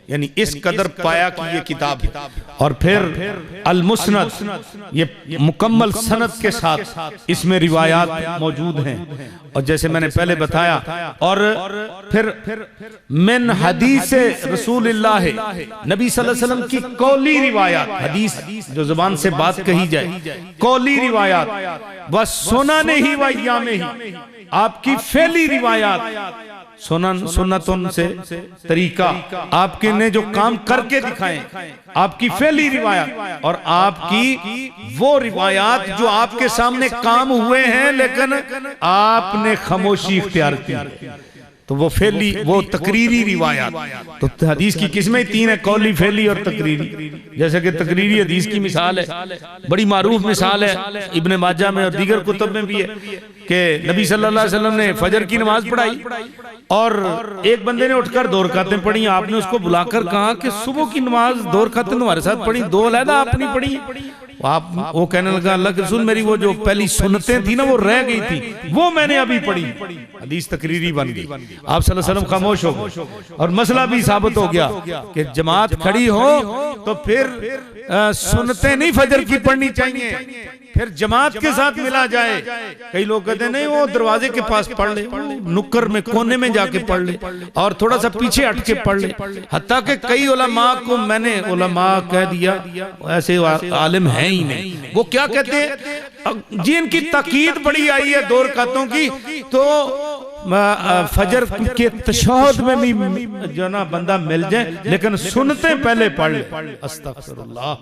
यानी इस कदर पाया कि ये किताब है। और फिर अल मुस्नद, ये मुकम्मल सनद के साथ इसमें रिवायात मौजूद हैं। और जैसे मैंने पहले बताया, और फिर मिन हदीस रसूलुल्लाह, नबी सल्लल्लाहु अलैहि वसल्लम की कौली रिवायात, हदीस जो जुबान से बात कही जाए, कौली रिवायात, व सुननिही व अय्यामिही, आपकी फेली रिवायात, सुन्नतों से तरीका, आपके ने जो काम करके दिखाएं, आपकी फेली रिवायत और आपकी वो रिवायात जो आपके सामने काम हुए हैं लेकिन आपने खामोशी इख्तियार की, तो वो फेली, वो तकरीरी रिवायात। तो हदीस की किस्में तीन है, कौली, फेली और तकरीरी। जैसे कि तकरीरी हदीस की मिसाल है, बड़ी मारूफ मिसाल है, इब्ने माजा में और दीगर कुतुब में भी है कि नबी सल्लल्लाहु अलैहि वसल्लम ने फजर की नमाज पढ़ाई और एक बंदे ने उठकर 2 रकातें पढ़ी। आपने उसको बुलाकर कहा कि सुबह की नमाज 2 रकातें तुम्हारे साथ पढ़ी, 2 अलहदा आपने पढ़ी। आप वो कहने लगा, अल्लाह के रसूल मेरी वो जो पहली सुन्नतें थी ना वो रह गई थी, वो मैंने अभी पढ़ी। हदीस तकरीरी बन गई। आप सल्लल्लाहु अलैहि वसल्लम खामोश हो गए और मसला भी साबित हो गया कि जमात खड़ी हो तो फिर सुन्नतें नहीं फजर की पढ़नी चाहिए, फिर जमात के साथ मिला जाए। कई लोग कहते हैं नहीं, वो दरवाजे के पास पढ़ ले, नुक्कर में कोने में जाके पढ़ ले और थोड़ा सा पीछे हट के पढ़ ले। हत्ता कि कई उलमा को मैंने उलमा कह दिया, ऐसे आलिम है ही नहीं। वो क्या कहते हैं, जिनकी ताकीद बड़ी आई है 2 रकातों की, तो फजर के तशहुद में भी जो ना बंदा मिल जाए लेकिन सुन्नतें पहले पढ़ ले। अस्तगफिरुल्लाह।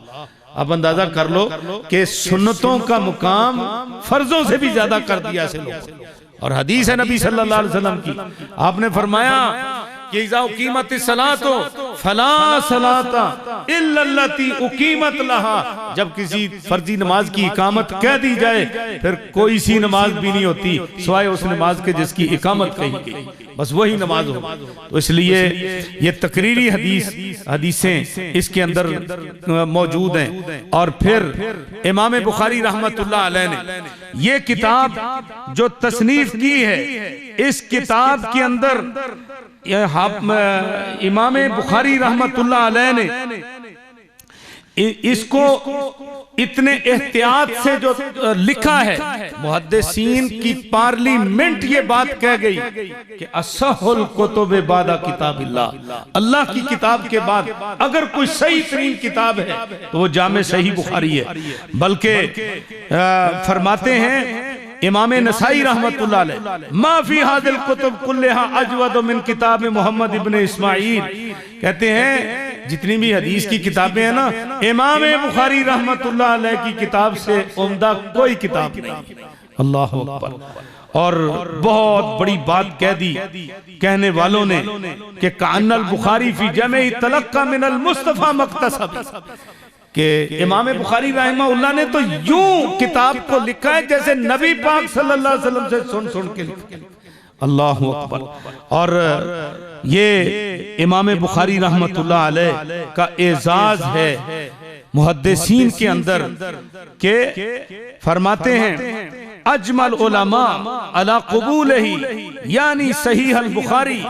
अब अंदाजा कर लो कि सुन्नतों का मुकाम फर्जों से भी ज्यादा कर दिया ऐसे लोग। और हदीस है नबी सल्लल्लाहु अलैहि वसल्लम की, आपने फरमाया कि इज़ा उकीमतिस सलातो फला सलाता इल्ला अल्लती उकीमत लहा। जब किसी फर्जी नमाज की इकामत कह दी जाए फिर कोई सी नमाज भी नहीं होती सिवाय उस नमाज के जिसकी इकामत कही गई, बस वही नमाज हो। तो इसलिए ये तकरीरी हदीसें इसके अंदर मौजूद हैं। और फिर इमाम बुखारी रहमतुल्लाह अलैह ने ये किताब जो तसनीफ की है, इस किताब के अंदर इमाम बुखारी रहमतुल्लाह अलैह ने इसको इतने एहतियात से जो लिखा है, मुहद्दिसीन की पार्लियामेंट ये बात कह गई कि असहुल कुतुब बादा किताबिल्लाह, अल्लाह की किताब के बाद अगर कोई सही तरीन किताब है तो वो जामे सही बुखारी है। बल्कि फरमाते हैं इमाम नसाई रहमतुल्लाह अलैह, मा फी हादिल कुतुब कुल्लिहा अजवद मिन किताब मोहम्मद इब्न इस्माइल, कहते हैं जितनी भी हदीस की किताबें हैं ना, इमाम बुखारी रहमतुल्लाह अलैह की किताब से उम्दा कोई किताब नहीं। अल्लाह अकबर। और बहुत बड़ी बात कह दी कहने वालों ने कि कानल बुखारी फी जमे तलक्का मिनल मुस्तफा मक्तसब, कि इमाम बुखारी रहमतुल्लाह ने तो यूं किताब को लिखा है जैसे नबी पाक सल्लल्लाहु अलैहि वसल्लम से सुन के लिखा। अल्लाह अकबर। और ये इमाम बुखारी रहमतुल्लाह अलैह का एजाज है मुहद्दिसीन के अंदर के फरमाते हैं अजमल उलमा अला कबूलही यानी सहीह अल बुखारी,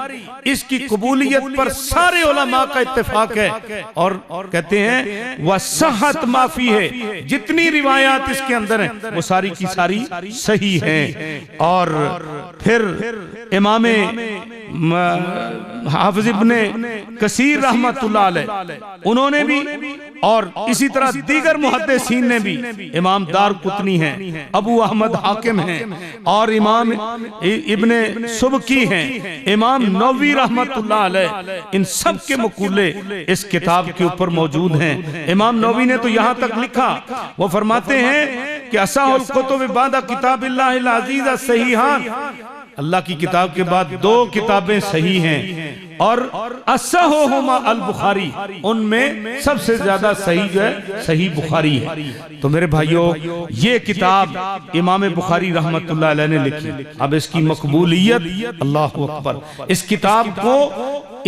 इसकी कबूलियत पर सारे उलमा का इत्तेफाक है। और कहते हैं वह सहत माफी है, जितनी रिवायात इसके अंदर हैं वो सारी की सारी सही हैं। और फिर इमाम हाफिज इब्ने कसीर रहमतुल्लाह अलैह उन्होंने भी, और इसी तरह दीगर मुहद्दिसीन ने भी, इमाम दारकुतनी हैं, अबू अहमद हाकिम हैं, और इमाम इब्ने सुबकी हैं, इमाम नववी रहमतुल्लाह अलैह, इन सब के मकूले इस किताब के ऊपर मौजूद हैं। इमाम नववी ने तो यहाँ तक लिखा, वो फरमाते हैं कि असाहुल कुतुब बादा किताबिल्लाहिल अज़ीज़ सहीहान, अल्लाह की किताब के बाद 2 किताबें सही हैं और असहुहुमा अल बुखारी, उनमें सबसे ज्यादा सही जो है सही बुखारी है। तो मेरे भाइयों ये किताब इमाम बुखारी रहमतुल्लाह अलैह ने लिखी। अब इसकी मकबूलियत, अल्लाह अकबर, इस किताब को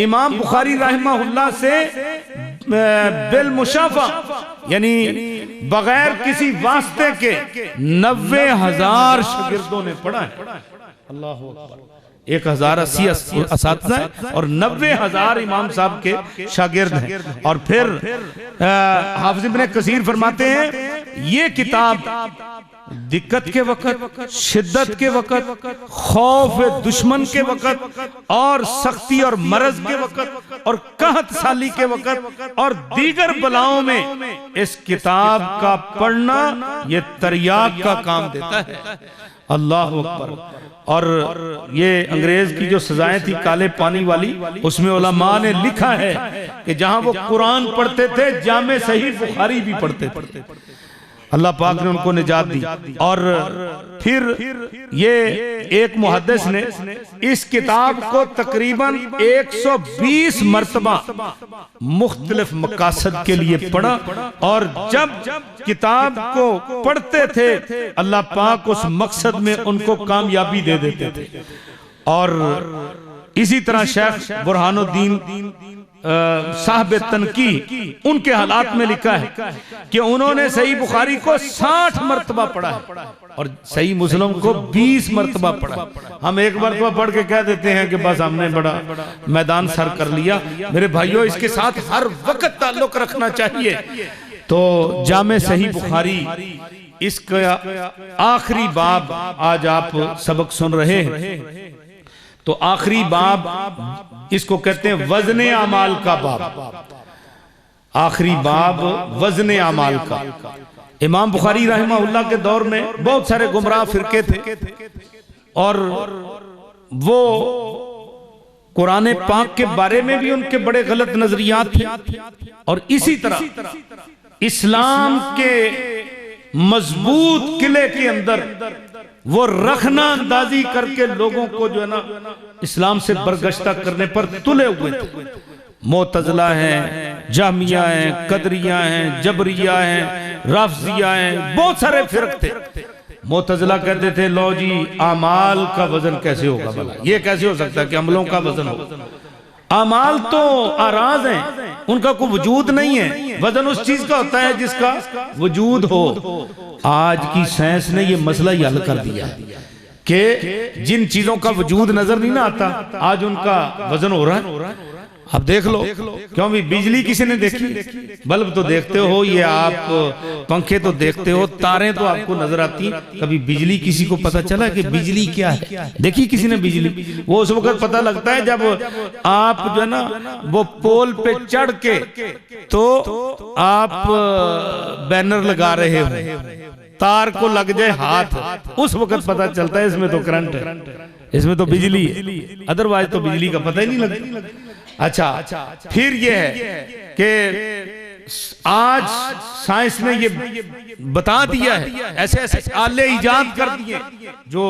इमाम बुखारी रहमतुल्लाह से बिल मुशाफा यानी बगैर किसी वास्ते के 90,000 शागिर्दों ने पढ़ा है। अल्लाह अकबर। 1080 असातिज़ा है और 90,000 इमाम साहब के शागिर्द हैं। और फिर हाफिज इब्ने कसीर फरमाते हैं ये किताब दिक्कत के वक्त, शिद्दत के वक्त, खौफ दुश्मन के वक्त, और सख्ती और मरज के वक्त, और कहत साली के वक्त, और दीगर बलाओं में इस किताब का पढ़ना ये तरियाक का काम देता है। अल्लाह अकबर। और ये अंग्रेज की जो सजाएं थी काले पानी वाली, उसमें उलमा ने लिखा है कि जहां वो कुरान पढ़ते थे जामे सही बुखारी भी पढ़ते थे। अल्लाह पाक ने उनको निजात दी। और फिर ये एक मुहद्दिस ने इस किताब को तकरीबन 120 मरतबा मुख्तलिफ मकासद के लिए पढ़ा, और जब किताब को पढ़ते थे अल्लाह पाक उस मकसद में उनको कामयाबी दे देते थे। और इसी तरह शेख बुरहानुद्दीन साहब तनकी उनके हालात में लिखा है कि उन्होंने सही बुखारी को 60 मरतबा पढ़ा है और सही मुस्लिम को 20 मरतबा पढ़ा। हम एक मरतबा पढ़ के कह देते हैं कि बस हमने बड़ा मैदान सर कर लिया। मेरे भाइयों, इसके साथ हर वक्त ताल्लुक रखना चाहिए। तो जामे सही बुखारी इसका आखिरी बाब आज आप सबक सुन रहे हैं। तो आखिरी बाब इसको कहते हैं वज़ने अमाल का बाब। आखिरी बाब वज़ने अमाल का। इमाम बुखारी रहमहुल्लाह के दौर में बहुत सारे गुमराह फिरके थे और वो कुरान पाक के बारे में भी उनके बड़े गलत नजरियात थे। और इसी तरह इस्लाम के मजबूत किले के अंदर वो रखना अंदाजी करके लोगों को जो है ना इस्लाम से बरगश्ता करने पर तुले हुए थे। मोतज़िला हैं, जामिया हैं, कदरिया हैं, जबरिया हैं, राफजिया हैं, बहुत सारे फिरक थे। मोतज़िला कहते थे लो जी आमाल का वजन कैसे होगा, भला ये कैसे हो सकता है कि अमलों का वजन हो। अमाल तो आराज हैं, उनका कोई वजूद नहीं है। वजन उस चीज का होता है जिसका वजूद हो। आज की साइंस ने ये मसला ही हल कर दिया कि जिन चीजों का वजूद नजर नहीं ना आता, आज उनका वजन हो रहा है। अब देख लो, क्यों भी बिजली किसी ने देखी? बल्ब तो देखते हो, ये आप पंखे तो देखते हो, तारें तो आपको नजर आती। कभी बिजली किसी को पता चला कि बिजली क्या है? देखी किसी ने बिजली? वो उस वक्त पता लगता है जब आप जो है ना वो पोल पे चढ़ के तो आप बैनर लगा रहे हो, तार को लग जाए हाथ, उस वक्त पता चलता है इसमें तो करंट है, इसमें तो बिजली है। अदरवाइज तो बिजली का पता ही नहीं लगता। अच्छा, फिर यह है कि आज साइंस ने ये बता दिया है, ऐसे ऐसे आले इजाद कर दिए जो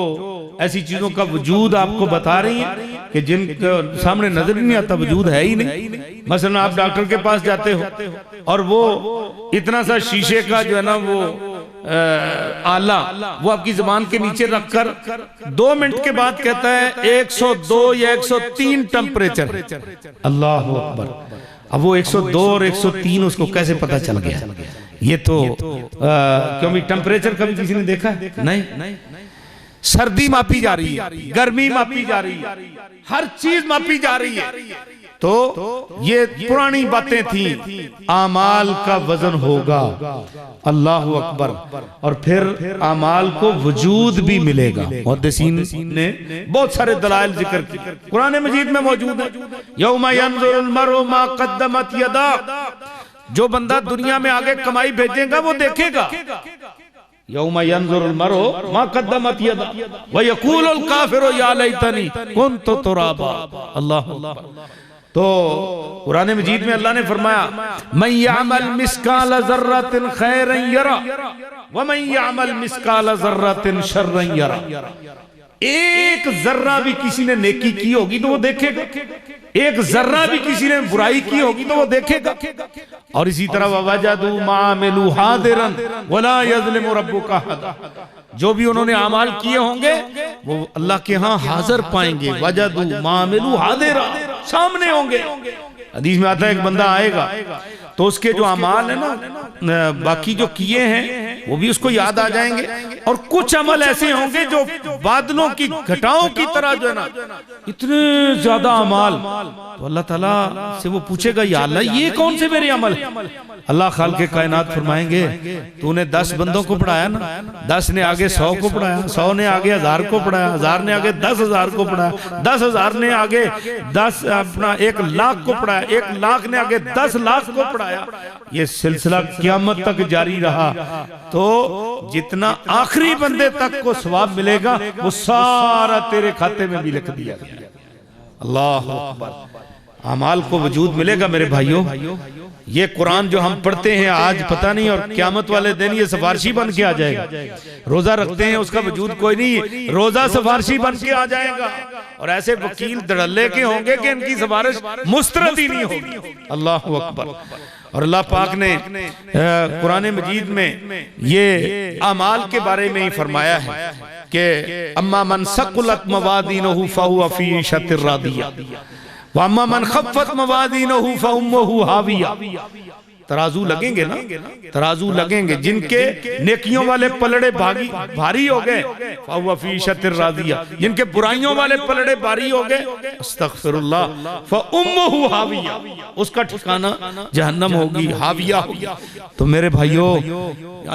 ऐसी चीजों का वजूद आपको बता रही हैं कि जिनके सामने नजर नहीं आता, वजूद है ही नहीं। मसलन आप डॉक्टर के पास जाते हो और वो इतना सा शीशे का जो है ना वो आला वो आपकी जुबान के नीचे रखकर 2 मिनट के बाद कहता है 102 या 103 टेम्परेचर। अल्लाह अकबर। अब वो 102 और 103 उसको कैसे पता चल गया? ये तो क्यों भी टेम्परेचर कभी किसी ने देखा है? नहीं। सर्दी मापी जा रही है, गर्मी मापी जा रही है, हर चीज मापी जा रही है। तो ये पुरानी बातें थी, आमाल का वजन होगा। अल्लाह अकबर। और फिर आमाल को वजूद भी मिलेगा। मुहद्दिसीन ने बहुत सारे दलाइल जिक्र किए, कुरान मजीद में मौजूद है। यौमा यंजुरुल मरउ मा क़द्दमत यदा, जो बंदा दुनिया में आगे कमाई भेजेगा वो देखेगा। यौमा यंजुरुल मरउ मा क़द्दमत यदा व यक़ूलुल काफ़िरु या लैतनी कुन्तु तुराबा। अल्लाह। तो कुरान मजीद में अल्लाह ने फरमाया मन यअमल मिस्काल ज़र्रतिन खैरन यरा व मन यअमल मिस्काल ज़र्रतिन शर्रन यरा। एक जर्रा भी किसी ने नेकी की होगी तो वो देखेगा, एक जर्रा भी किसी ने बुराई की होगी तो वो देखेगा। और इसी तरह ववजदू मा अमिलू हादिरन वला यज़लिमु रब्बुका अहदा, जो भी उन्होंने अमाल किए होंगे वो अल्लाह के यहाँ हाजिर पाएंगे। वजदू मा अमिलू हादिरा, सामने होंगे। हदीस में आता है एक बंदा आएगा तो उसके जो अमाल है ना बाकी जो किए हैं वो भी उसको याद आ जाएंगे, और कुछ अमल ऐसे होंगे जो बादलों की घटाओं की तरह जो है ना इतने ज्यादा अमाल, तो अल्लाह ताला से वो पूछेगा या अल्लाह ये कौन से मेरे अमल है? अल्लाह खालिक़े कायनात फरमाएंगे तूने 10 बंदों को पढ़ाया ना, 10 ने आगे 100 को पढ़ाया, 100 ने आगे 1000 को पढ़ाया, 1000 ने आगे 10,000 को पढ़ाया, 10,000 ने आगे 1 लाख को पढ़ाया, 1 लाख ने आगे 10 लाख को पढ़ाया। ये सिलसिला क़यामत तक जारी रहा। तो जितना आखिरी बंदे तक को सवाब मिलेगा वो सारा तेरे खाते में भी लिख दिया गया। अल्लाह अकबर। अमाल को वजूद मिलेगा मेरे भाइयों। ये कुरान जो हम पढ़ते हैं आज पता नहीं, और क़यामत वाले दिन ये सिफारशी बन के आ जाएगा। रोजा रखते हैं उसका वजूद कोई नहीं, रोजा सिफारशी बन के आ जाएगा। और ऐसे वकील धड़ल्ले के होंगे कि इनकी सिफारिश मुस्तरद ही नहीं होगी। अल्लाह अकबर। और अल्लाह पाक ने कुरान मजीद में ये अमाल के बारे में ही फरमाया है कि अम्मा मन सकुलत मवादीनुहु फहुव फी ईशतिर रादिया व अम्मा मन खफ्फत मवादीनुहु फउम्मुहु हाविया। तराजू लगेंगे ना, तराजू लगेंगे। जिनके नेकियों वाले पलड़े भारी हो गए फहुव फी ईशतिर रादिया, जिनके बुराइयों वाले पलड़े भारी हो गए अस्तगफिरुल्लाह फउम्मुहु हाविया, उसका ठिकाना जहन्नम होगी, हाविया होगी। तो मेरे भाइयों,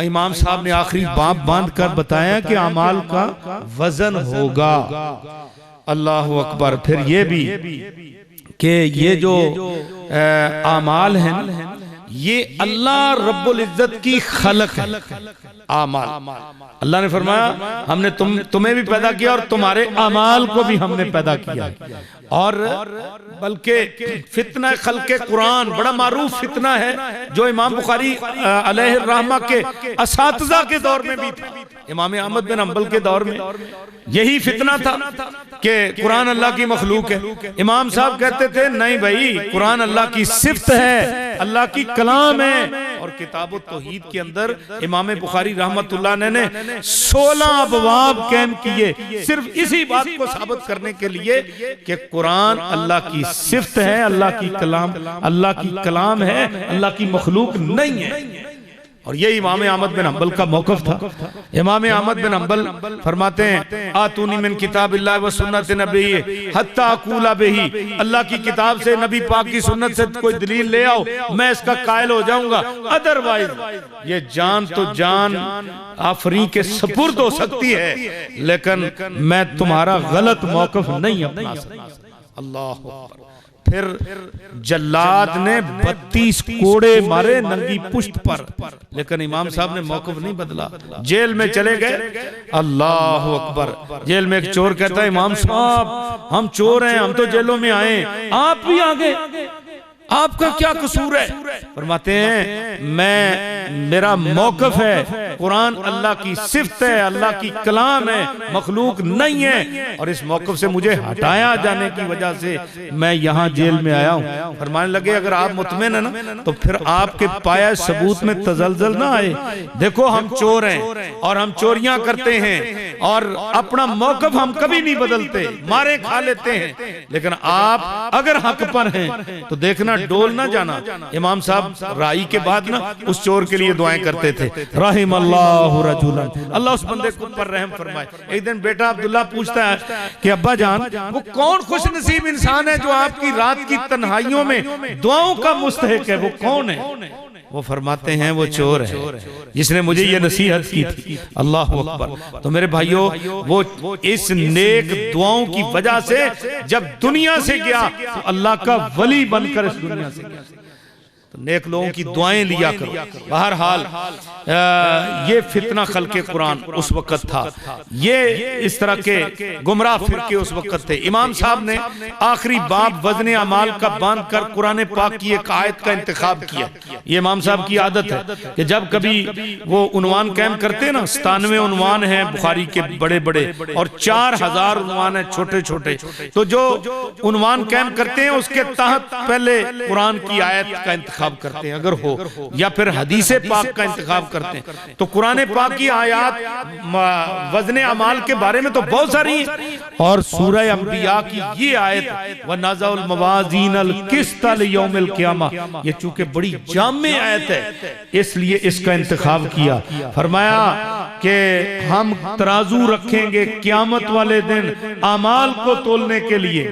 इमाम साहब ने आखिरी बाब बांध कर बताया कि अमाल का वजन होगा। अल्लाह अकबर। फिर ये भी कि ये जो आमाल है ना, ये अल्लाह रब्बुल इज्जत की खलक है। आमाल अल्लाह ने फरमाया हमने तुम्हें भी पैदा किया और तुम्हारे आमाल को भी हमने पैदा किया। और बल्कि फितना खल्के कुरान बड़ा मारूफ फितना है जो इमाम बुखारी अलैहि रहमा के असातिज़ा के दौर में भी था। इमाम अहमद बिन हंबल के दौर में यही फितना था कि कुरान अल्लाह की मखलूक है। इमाम साहब कहते थे नहीं भाई, कुरान अल्लाह की सिफ्त है, अल्लाह की कलाम है। और किताब तौहीद के अंदर इमाम बुखारी रहमतुल्लाह ने 16 अबवाब कायम किए सिर्फ इसी बात को साबित करने के लिए कि कुरान अल्लाह की सिफ्त है, अल्लाह की कलाम, अल्लाह की कलाम है, अल्लाह की मखलूक नहीं है। और ये इमाम अहमद बिन हंबल का मौक़िफ़ था। इमाम अहमद बिन हंबल फरमाते हैं आतूनी मिन किताबिल्लाह व सुन्नत नबी हत्ता अकूला बिही, अल्लाह की किताब से नबी पाक की सुन्नत से कोई दलील ले आओ, मैं इसका कायल हो जाऊंगा। अदरवाइज ये जान तो जान आफरी के सपुर्द हो सकती है, लेकिन मैं तुम्हारा गलत मौक़िफ़ नहीं अपना सकता। अल्लाह। फिर जल्लाद ने 32 कोड़े मारे नंगी पुष्ट पर, लेकिन इमाम साहब ने मौक़िफ़ नहीं बदला, जेल में चले गए। अल्लाह अकबर। जेल में एक चोर कहता है इमाम साहब हम चोर हैं, हम तो जेलों में आए, आप भी आ गए, आपका क्या कसूर है? फरमाते हैं मेरा मौक़िफ़ है, कुरान अल्लाह की सिफ्त है, अल्लाह की कलाम है, मखलूक नहीं है। और इस मौक़िफ़ से मुझे हटाया जाने की वजह से मैं यहाँ जेल में आया हूँ। फरमाने लगे अगर आप मुतमिन है ना तो फिर आपके पाया सबूत में तजल्जुल ना आए। देखो हम चोर हैं और हम चोरियां करते हैं और अपना मौक़िफ़ हम कभी नहीं बदलते, मारे खा लेते हैं, लेकिन आप अगर हक पर हैं तो देखना डोल ना जाना। इमाम साहब राई के बाद ना उस चोर के लिए दुआएं करते थे, रहिमल्लाहु रजुलन, अल्लाह उस बंदे को पर रहम फरमाए। एक दिन बेटा अब्दुल्ला पूछता है कि अब्बा जान वो कौन खुश नसीब इंसान है जो आपकी रात की तन्हाइयों में दुआओं का मुस्तहिक है, वो कौन है? वो फरमाते हैं वो चोर है जिसने मुझे ये नसीहत की थी। अल्लाह अकबर। तो मेरे भाइयों, वो इस नेक दुआओं की वजह से जब दुनिया से गया तो अल्लाह का वली बनकर इस दुनिया से गया। तो नेक लोगों की दुआएं लिया करो। बहरहाल ये फितना खल्के कुरान उस वक्त था, ये इस तरह के गुमराह फिरके उस वक्त थे। इमाम साहब ने आखिरी बाब वज़न अमाल का बांध कर कुरान पाक की एक आयत का इंतखाब किया। ये इमाम साहब की आदत है कि जब कभी वो उन्वान कायम करते ना, 97 उन्वान है बुखारी के बड़े बड़े और 4000 उन्वान है छोटे छोटे, तो जो उन्वान कायम करते हैं उसके तहत पहले कुरान की आयत का इंतखाब करते हैं अगर हो, या फिर हदीस पाक का इंतखाब करते हैं। तो कुरान पाक की आयत वज़न अमाल के बारे में तो बहुत सारी है, और सूरह अंबिया की ये आयत व नज़अल मवाज़ीनल क़िस्त लियौमिल क़ियामा, ये चूंकि बड़ी जामे आयत है इसलिए इसका इंतखाब किया। फरमाया कि हम तराजू रखेंगे क़यामत वाले दिन अमाल को तोलने के लिए,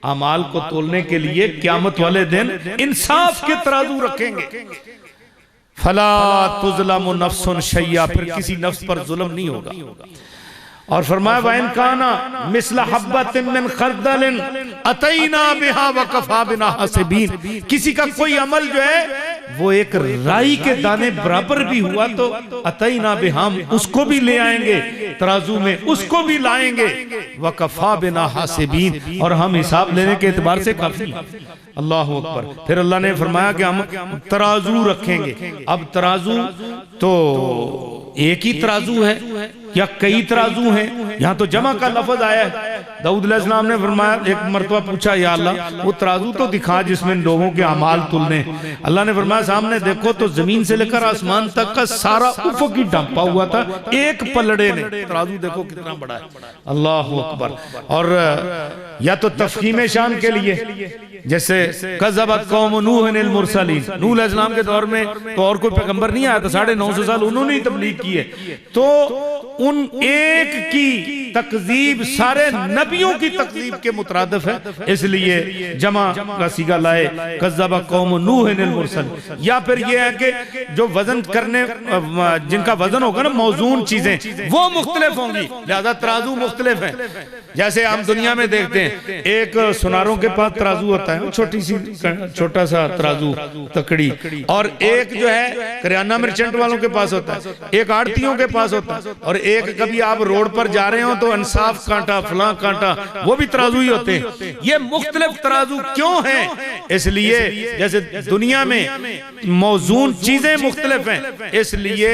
अमाल को तोलने के लिए क़यामत वाले दिन इंसाफ के तराजू रखेंगे। फला तुज़लमु नफ्सुन शैया, फिर किसी नफ्स पर जुल्म नहीं होगा। और फरमाया वइन काना मिस्ला हब्बतिन मिन खरदलिन अतैना बिहा व कफा बिना हासिबीन, किसी का कोई अमल जो है वो एक राई के दाने बराबर भी हुआ तो अतईना बि, हम उसको भी ले आएंगे तराजू में, उसको भी लाएंगे। वकफा बिना हासिबीन, और हम हिसाब लेने के एतबार से काफी। अल्लाह अकबर। फिर अल्लाह ने फरमाया कि हम तराजू रखेंगे। अब तराजू तो एक ही तराजू है या कई तराजू हैं? यहाँ तो जमा का लफ्ज आया है। दाऊद अलैहिस्सलाम ने फरमाया, एक मरतबा पूछा, या अल्लाह वो तराजू तो दिखा जिसमें लोगों के अमाल तुलने। अल्लाह ने फरमाया, सामने देखो तो जमीन से लेकर आसमान तक का सारा उफक ही ढंपा हुआ था एक पलड़े ने। तराजू देखो कितना बड़ा है। अल्लाह अकबर। और या तो तफहीम शान के लिए, जैसे कज़्ज़बत कौम नूह अल मुरसलीन, नूह अलैहिस्सलाम के दौर में तो और कोई पैगंबर नहीं आया था, 950 साल उन्होंने ही तबलीग की है, तो उन एक की तकजीब सारे नबियों की तकजीब के मुतरादिफ है, इसलिए जमा का सीगा लाए, कज़्ज़बा कौम नूह अल मुरसलीन। या फिर ये है कि जो वजन करने, जिनका वजन होगा ना, मौजून चीजें वो मुख्तलिफ होंगी, लिहाजा तराजू मुख्तलिफ है। जैसे हम दुनिया में देखते हैं, एक सुनारों के पास तराजू होता है, छोटी सी छोटा सा तराजू तकड़ी, और एक जो है करियाना मर्चेंट वालों के पास होता है, एक आड़तियों के पास होता है, और एक कभी आप रोड पर जा रहे हो तो इंसाफ कांटा, फलां कांटा, वो भी तराजू ही होते हैं। ये मुख्तलिफ तराजू क्यों हैं? इसलिए जैसे दुनिया में मौजून चीजें मुख्तलिफ हैं, इसलिए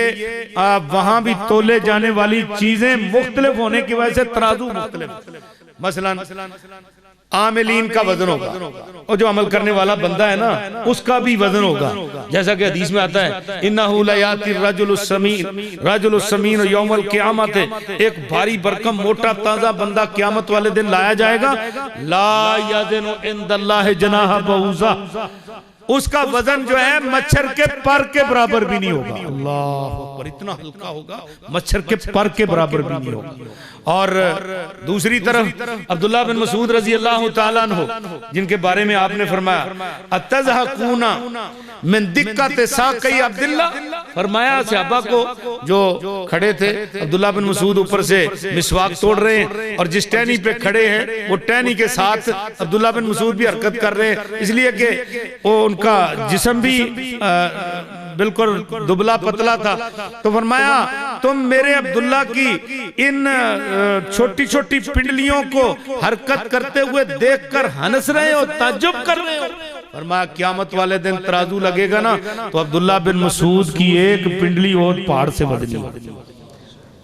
वहां भी तोले जाने वाली चीजें मुख्तलिफ होने की वजह से तराजू मुख्तलिफ। मसलन आमिलीन का वजन होगा, और जो अमल करने वाला बंदा है ना, उसका भी वजन होगा। जैसा कि हदीस में आता है, इन्नहु लयाति रजुलुस समीन यौमल क़ियामत, एक भारी भरकम मोटा ताजा बंदा क़यामत वाले दिन लाया जाएगा, ला यज़नु इंदल्लाहि जनाह बऊज़ा, उसका वजन जो है मच्छर के पर के बराबर भी नहीं होगा। अल्लाह अकबर, इतना हल्का होगा, मच्छर के पर के बराबर भी नहीं होगा। और दूसरी तरफ अब्दुल्लाह बिन मसूद रजी अल्लाह तआला अन्हु, जिनके बारे में आपने फरमाया, अतज़हकूना मिन दिक्कत साक़ी अब्दुल्लाह, फरमाया सहाबा को जो खड़े थे, अब्दुल्लाह बिन मसूद ऊपर से मिसवाक तोड़ रहे हैं, और जिस टहनी पे खड़े हैं वो टहनी के साथ अब्दुल्लाह बिन मसूद भी हरकत कर रहे हैं, इसलिए कि वो उनका जिस्म भी बिल्कुल दुबला पतला था। तो फरमाया, तुम मेरे अब्दुल्ला की इन छोटी छोटी पिंडलियों को हरकत करते हुए देखकर हंस रहे हो, ताज्जुब कर रहे हो। फरमाया, क़यामत वाले दिन तराजू लगेगा ना, तो अब्दुल्ला बिन मसूद की एक पिंडली और पहाड़ से वजनी,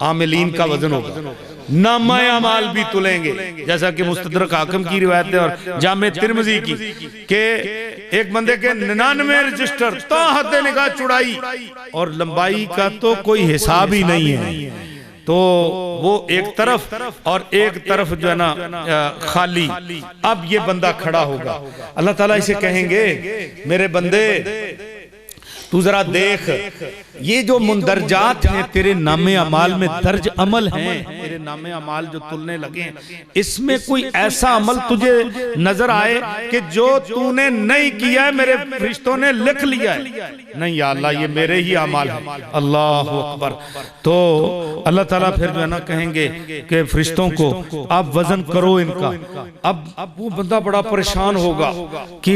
आमिलीन का वजन होगा। नामा अमाल भी तुलेंगे, जैसा कि मुस्तदरक हाकिम की रिवायत है और जामे तिर्मिज़ी की, के एक बंदे के 99 रजिस्टर ताहत निगाह चौड़ाई और लंबाई का तो कोई हिसाब ही नहीं है, तो वो एक तरफ और एक तरफ जो है ना खाली। अब ये बंदा खड़ा होगा, अल्लाह ताला इसे कहेंगे, मेरे बंदे तू जरा देख, ये जो मुंदरजात हैं तेरे नामे अमाल में दर्ज अमल हैं, तेरे नामे अमाल जो तुलने लगे हैं, इसमें कोई ऐसा अमल तुझे नजर आए कि जो तूने नहीं किया है, मेरे फरिश्तों ने लिख लिया है? नहीं या अल्लाह, ये मेरे ही अमाल है। अल्लाह अकबर। तो अल्लाह ताला फिर जो है ना कहेंगे कि फरिश्तों को आप वजन करो इनका। अब वो बंदा बड़ा परेशान होगा कि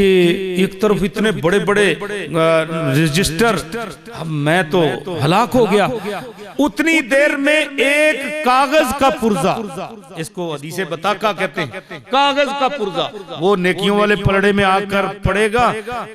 एक तरफ इतने बड़े बड़े रजिस्टर, मैं तो हलाक हो गया। उतनी देर में एक कागज का पुर्जा, इसको हदीसे बताका कहते हैं, कागज का पुर्जा, वो नेकियों वाले पलड़े में आकर पड़ेगा,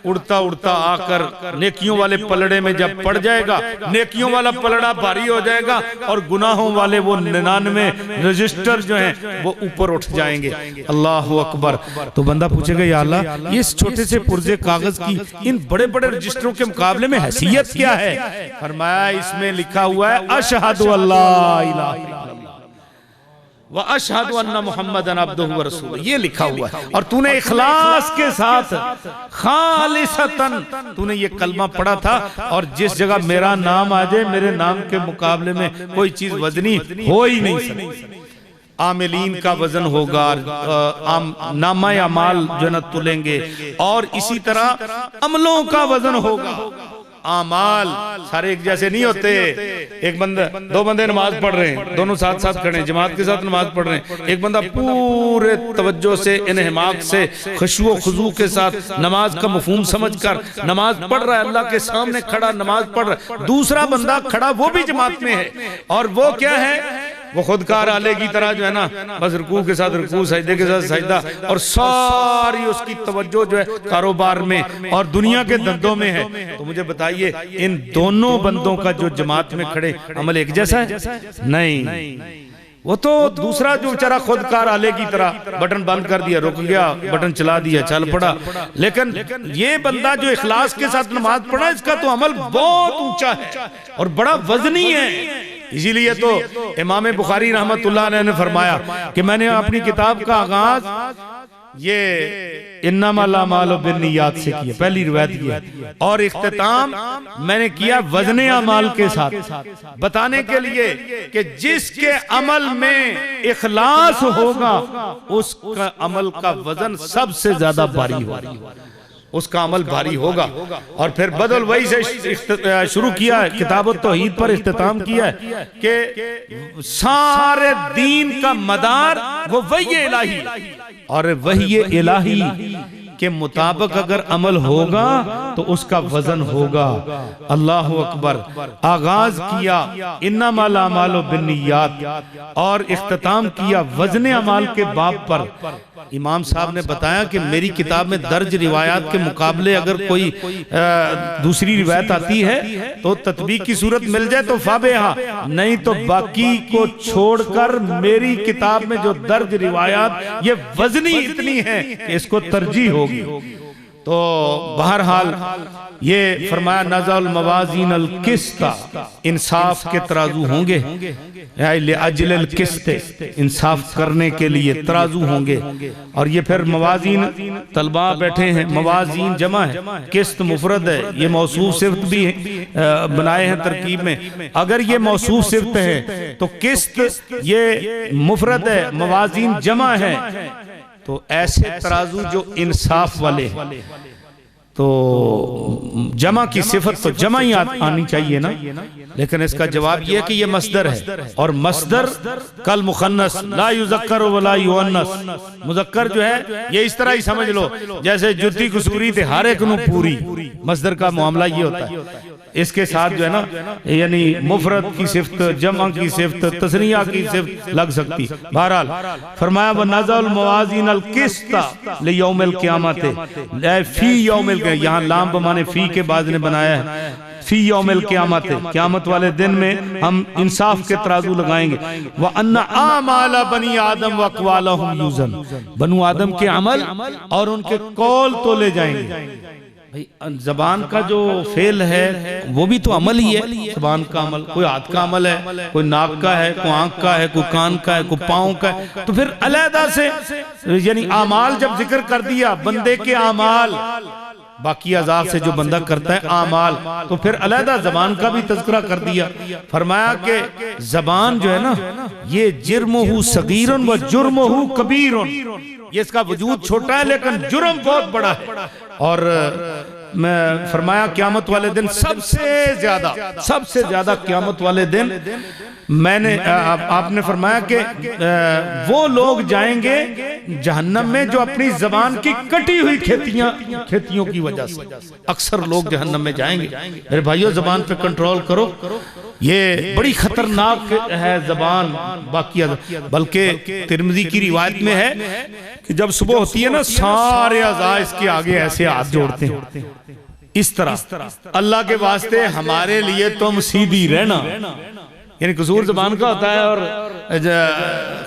उड़ता उड़ता आकर नेकियों वाले पलड़े में जब पड़ जाएगा, नेकियों वाला पलड़ा भारी हो जाएगा और गुनाहों वाले वो 99 रजिस्टर जो हैं वो ऊपर उठ जाएंगे। अल्लाह अकबर। तो बंदा पूछेगा, या अल्लाह, ये छोटे से पुर्जे कागज की इन बड़े बड़े रजिस्टरों के मुकाबले में हैसियत क्या है? फरमाया, इसमें लिखा हुआ है, अशहदु अल्ला इलाहा इल्लल्लाह व अशहदु अन्ना मुहम्मदन अब्दुहु व रसूलुहु, ये लिखा हुआ है। और तूने इखलास के साथ खालिसतन तूने ये कलमा पढ़ा था, और जिस जगह मेरा नाम आ जाए, मेरे नाम के मुकाबले में कोई चीज वजनी हो ही नहीं सकती। आमिलीन का वजन होगा, नामा अमाल जो न तुलेंगे, और इसी तरह अमलों का वजन होगा। आमाल सारे एक जैसे नहीं होते। एक बंदा, दो बंदे नमाज पढ़ रहे हैं, दोनों साथ साथ खड़े हैं, जमात के साथ नमाज पढ़ रहे हैं। एक बंदा पूरे तवज्जो से, इन्हिमाक से, खुशू खुजू के साथ नमाज का मफहूम समझकर नमाज पढ़ रहा है, अल्लाह के सामने खड़ा नमाज पढ़ रहा है। दूसरा बंदा खड़ा, वो भी जमात में है, और वो क्या है, वो खुदकार आले की तरह जो है ना, बस रुकू के साथ रुकू, सजदे के साथ सजदा, और सारी उसकी तवज्जो जो है कारोबार में और दुनिया के धंधों में है। तो मुझे बताइए, इन दोनों बंदों का जो जमात में खड़े अमल एक जैसा है? नहीं। वो तो दूसरा जो बेचारा खुदकार आले की तरह बटन बंद कर दिया, रुक गया, बटन चला दिया, चल पड़ा। लेकिन ये बंदा जो इखलास के साथ नमाज पढ़ा, इसका तो अमल बहुत ऊंचा है और बड़ा वजनी है। इसीलिए तो इमाम बुखारी रहमतुल्लाह अलैह ने फरमाया कि मैंने अपनी किताब का आगाज ये इन्नमल अमालु बिन्नियात से किया, पहली रिवायत किया, और इख्तिताम मैंने किया वज़न अमाल के साथ, बताने के लिए कि जिसके अमल में इखलास होगा उसका अमल का वजन सबसे ज्यादा भारी होगा, उसका अमल भारी होगा। और फिर बदल वही से शुरू किया है, किताब तौहीद पर इख्तिताम किया है कि सारे दीन का मदार वो वही इलाही, और वही इलाही के मुताबिक अगर अमल होगा तो उसका वजन होगा। अल्लाह अकबर। आगाज किया इन्नमल अमालु बिन्नियात और इख्तिताम किया वजन अमाल के बाब पर। इमाम साहब ने बताया कि मेरी किताब में दर्ज रिवायात के मुकाबले अगर कोई दूसरी रिवायत आती है तो तत्बीक की सूरत मिल जाए तो फाबेहा, नहीं तो बाकी को छोड़कर मेरी किताब में जो दर्ज रिवायात ये वजनी इतनी है कि इसको तरजीह होगी। तो बहरहाल ये फरमाया नज़ल मवाज़ीन अल किस्ता, इंसाफ के तराजू होंगे, अजल किस्त, इंसाफ करने के लिए तराजू होंगे। और ये फिर मवाज़ीन तलबा बैठे हैं, मवाज़ीन जमा है, किस्त मुफरद है, ये मौसूफ सिफ्त भी बनाए हैं तरकीब में। अगर ये मौसूफ सिफ्त है तो किस्त ये मुफरद है, मवाज़ीन जमा है। तो ऐसे तराजू जो इंसाफ वाले हैं, तो जमा की सिफत तो जमा ही आनी चाहिए ना। लेकिन इसका जवाब यह है कि यह मसदर है, और मसदर कल मुखन्नस ला युज़क्कर वला युअन्नस। मुज़क्कर जो है ये इस तरह ही समझ लो जैसे जुत्ती कुसूरी थे हर एक नू पूरी, मसदर का मामला ये होता है। इसके साथ जो है ना, यानी मुफरद की सिफ्त, जमा की सिफ्त, तस्निया की सिफ्त लग सकती। बहरहाल फरमाया व नज़ल मवाज़ीन अल किस्ता लियौमिल क़ियामत, फी यौमिल, यहाँ लाम बमाने फी के बाद ने बनाया है, फी यौमिल क़ियामत, क़यामत वाले दिन में हम इंसाफ के तराजू लगाएंगे। व अन्ना आमाल बनी आदम व अक़वालहुम युज़न, बनु आदम के अमल और उनके कौल तोले जाएंगे। भाई जबान का जो फेल है वो भी तो अमल ही है। जबान का अमल, कोई हाथ का अमल है, कोई नाक का है, कोई आंख का है, कोई कान का है, कोई पाँव का है। तो फिर अलहदा से यानी आमाल जब जिक्र कर दिया, बंदे के आमाल, बाकी अज़ाब से जो बंदा करता है आमाल, तो फिर अलहदा जबान का भी तज़किरा कर दिया। फरमाया कि जबान जो है ना, ये जिर्मुहु सगीरुन व जुर्मुहु कबीरुन, ये इसका वजूद छोटा है लेकिन जुर्म बहुत बड़ा है। और मैं फरमाया क़यामत वाले दिन सबसे ज्यादा क़यामत वाले दिन मैंने आपने फरमाया कि वो लोग जाएंगे जहन्नम में जो अपनी जबान की कटी हुई खेतियों की वजह से, अक्सर लोग जहन्नम में जाएंगे। मेरे भाइयों, जबान पे कंट्रोल करो, ये बड़ी खतरनाक है जबान। बाकी बल्कि तिरमिज़ी की रिवायत में है कि जब सुबह होती है ना, सारे अज़ा इसके आगे ऐसे हाथ जोड़ते हैं इस तरह, अल्लाह के वास्ते हमारे लिए तुम सीधी रहना। यानी कसूर जबान का होता है और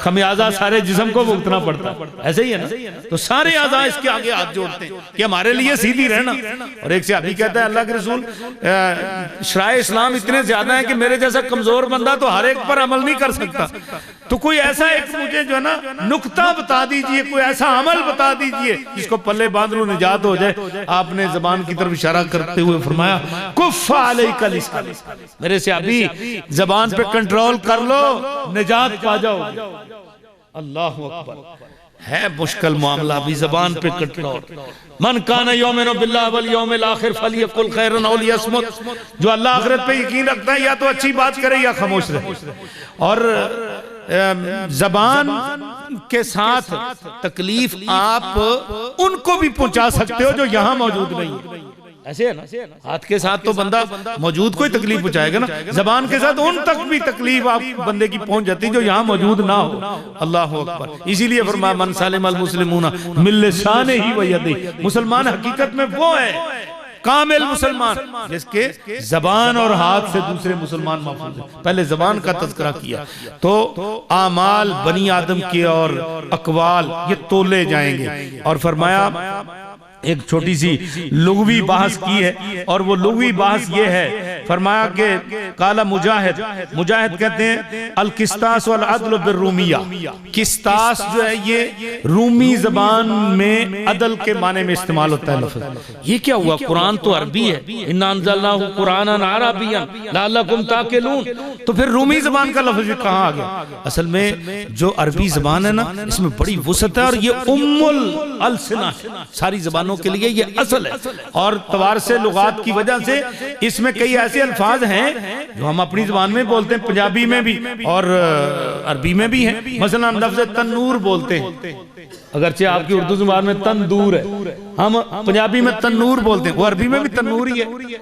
खमियाजा सारे जिस्म को भुगतना पड़ता है, ऐसे ही है ना। तो सारे आज़ा इसके आगे हाथ जोड़ते हैं कि हमारे लिए सीधी रहना। और एक सहाबी कहता है अल्लाह के रसूल, शराए इस्लाम इतने ज्यादा है कि मेरे जैसा कमजोर बंदा तो हर एक पर अमल नहीं कर सकता। तो कोई ऐसा एक मुझे जो है ना नुक्ता बता दीजिए, कोई ऐसा अमल बता दीजिए जिसको पल्ले बांध लो निजात हो जाए। आपने जबान की तरफ इशारा करते हुए फरमाया कुफ़ अलैका लिसान, मेरे सहाबी जबान पे कंट्रोल कर लो, निजात पा जाओ। अल्लाह अकबर। है मुश्किल मामला भी, जबान पे कटौर। मन काना यौमिनु बिल्लाहि वल यौमिल आखिर फलियकुल खैरन औ लियस्मुत। जो अल्लाह आखिरत पे यकीन रखता है या तो अच्छी बात करे या खामोश रहे। और जबान के साथ तकलीफ आप उनको भी पहुंचा सकते हो जो यहां मौजूद नहीं है। ऐसे है ना, हाथ के साथ तो बंदा मौजूद कोई तकलीफ पहुंचाएगा ना, जबान के साथ उन तक भी तकलीफ आप बंदे की पहुंच जाती जो यहाँ मौजूद ना हो। अल्लाह अकबर। इसीलिए फरमाया मन सलिमल मुस्लिमूना मिन लिसानिही व यदिही। मुसलमान हकीकत में वो है कामिल मुसलमान जिसके जबान और हाथ से दूसरे मुसलमान महफूज है। पहले जबान का तज़किरा किया तो आमाल बनी आदम के और अकवाल ये तोले जाएंगे। और फरमाया एक छोटी सी लुग़वी बहस की है और वो लुग़वी बहस ये है, फरमाया कि काला मुजाहिद कहते हैं अल किस्तास वल अदल बिर्रूमिया। किस्तास जो है ये रूमी जबान में अदल के माने में इस्तेमाल होता है लफ्ज़। ये क्या हुआ, कुरान तो अरबी है, इन्ना अंज़लनाहु कुरानन अरबिय्यन लअल्लकुम ताक़िलून, तो फिर रूमी जबान का लफ्ज़ कहाँ आ गया। असल में जो अरबी जबान है ना इसमें बड़ी वुसअत है और ये उम्मुल अलसिना सारी जबानों के लिए ये असल है। और तवार से लुगात की वजह से इसमें कई ऐसे अल्फाज हैं जो हम अपनी जबान में बोलते हैं, पंजाबी में भी और अरबी में भी हैं। मसलन लफ्ज़ तन्नूर बोलते हैं, अगरचे आपकी उर्दू जुबान में तंदूर है, हम पंजाबी में तन्नूर बोलते हैं, वो अरबी में भी तन्नूर ही है।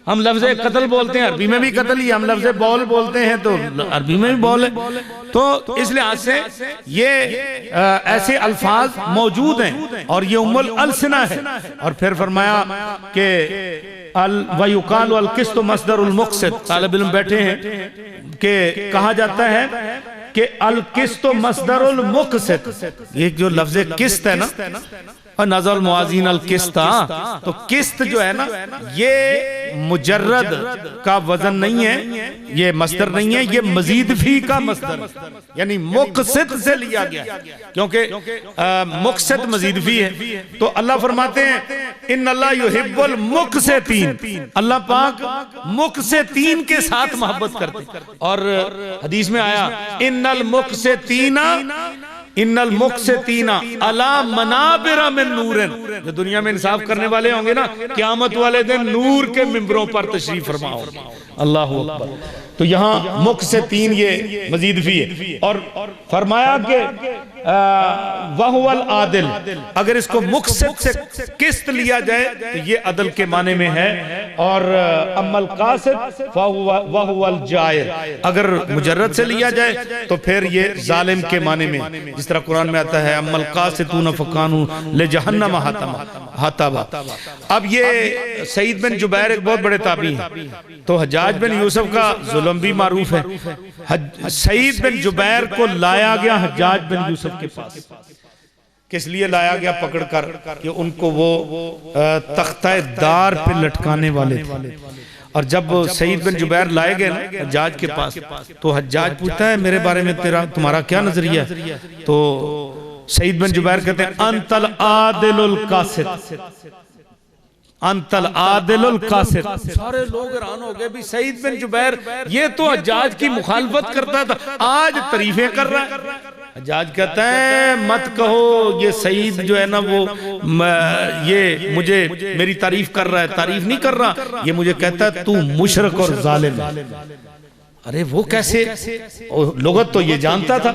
हम लफ्ज़ कत्ल बोलते हैं, अरबी में भी कत्ल ही। हम लफ्ज़ बॉल बोलते हैं तो अरबी में भी बॉल है। तो इस लिहाज से ये ऐसे अल्फाज मौजूद हैं और ये उम्मुल अलसिना है। और फिर फरमाया कि अल वयुकाल अल किस्त मसदरुल मुक़सिद। तालिब इल्म बैठे हैं कि कहा जाता है कि अल किस्त मसदरुल मुक़सिद। ये जो लफ्ज़ किस्त है ना, और नज़र मुआज़िन अल किस्ता, तो किस्त जो है ना ये मुजर्रद का वजन नहीं है, ये मस्दर नहीं है, ये मजीद भी का मस्दर, यानी मुक़सिद से लिया गया, क्योंकि मुक़सिद मजीद भी है। तो अल्लाह फरमाते हैं इन्नल्लाह युहिब्बुल मुक़सितीन। अल्लाह पाक मुक़सितीन के साथ मोहब्बत करते। और हदीस में आया इन्नल मुक़सितीना अला मनाबिरा मिन नूरिन। जो दुनिया में इंसाफ करने वाले होंगे ना, क़यामत वाले दिन नूर के मिंबरों पर तशरीफ फरमा। अल्लाहु अकबर। तो यहाँ मुक़सितीन ये मजीद भी है। और फरमाया कि वहुवल आदिल, अगर इसको मुक़सिद से किस्त लिया जाए तो ये अदल के माने में है। और अम्मल कासिद वहुवल जायर, अगर मुजर्रद से लिया जाए तो फिर ये जालिम के माने में, जिस तरह कुरान में आता है अम्मल कासितून फकानू ले जहन्नम हतबा। अब ये सईद बिन जुबैर एक बहुत बड़े ताबी हैं, तो हज्जाज बिन यूसुफ का जुल्म भी मारूफ है। सईद बिन जुबैर को लाया गया हज्जाज बिन यूसुफ के पास। किस लिए लाया गया पकड़कर, कि उनको वो तख्ता दार पे लटकाने वाले थे। और जब सईद बिन जुबैर लाए गए ना हज्जाज के पास, तो हज्जाज पूछता है मेरे बारे में तुम्हारा क्या नजरिया है। तो सईद बिन जुबैर कहते हैं अंतल आदिलुल कासिद, अंतल आदिलुल कासिद। सारे लोग हैरान हो गए भी सईद बिन जुबैर ये तो हज्जाज की मुखालफत करता था, आज तारीफें कर रहा है। हज्जाज कहता है मत कहो, ये सईद जो है ना वो ये मुझे मेरी तारीफ कर रहा है, तारीफ नहीं कर रहा, ये मुझे कहता है तू मुशरिक और जालिम है। अरे वो कैसे, लोगत तो ये जानता था।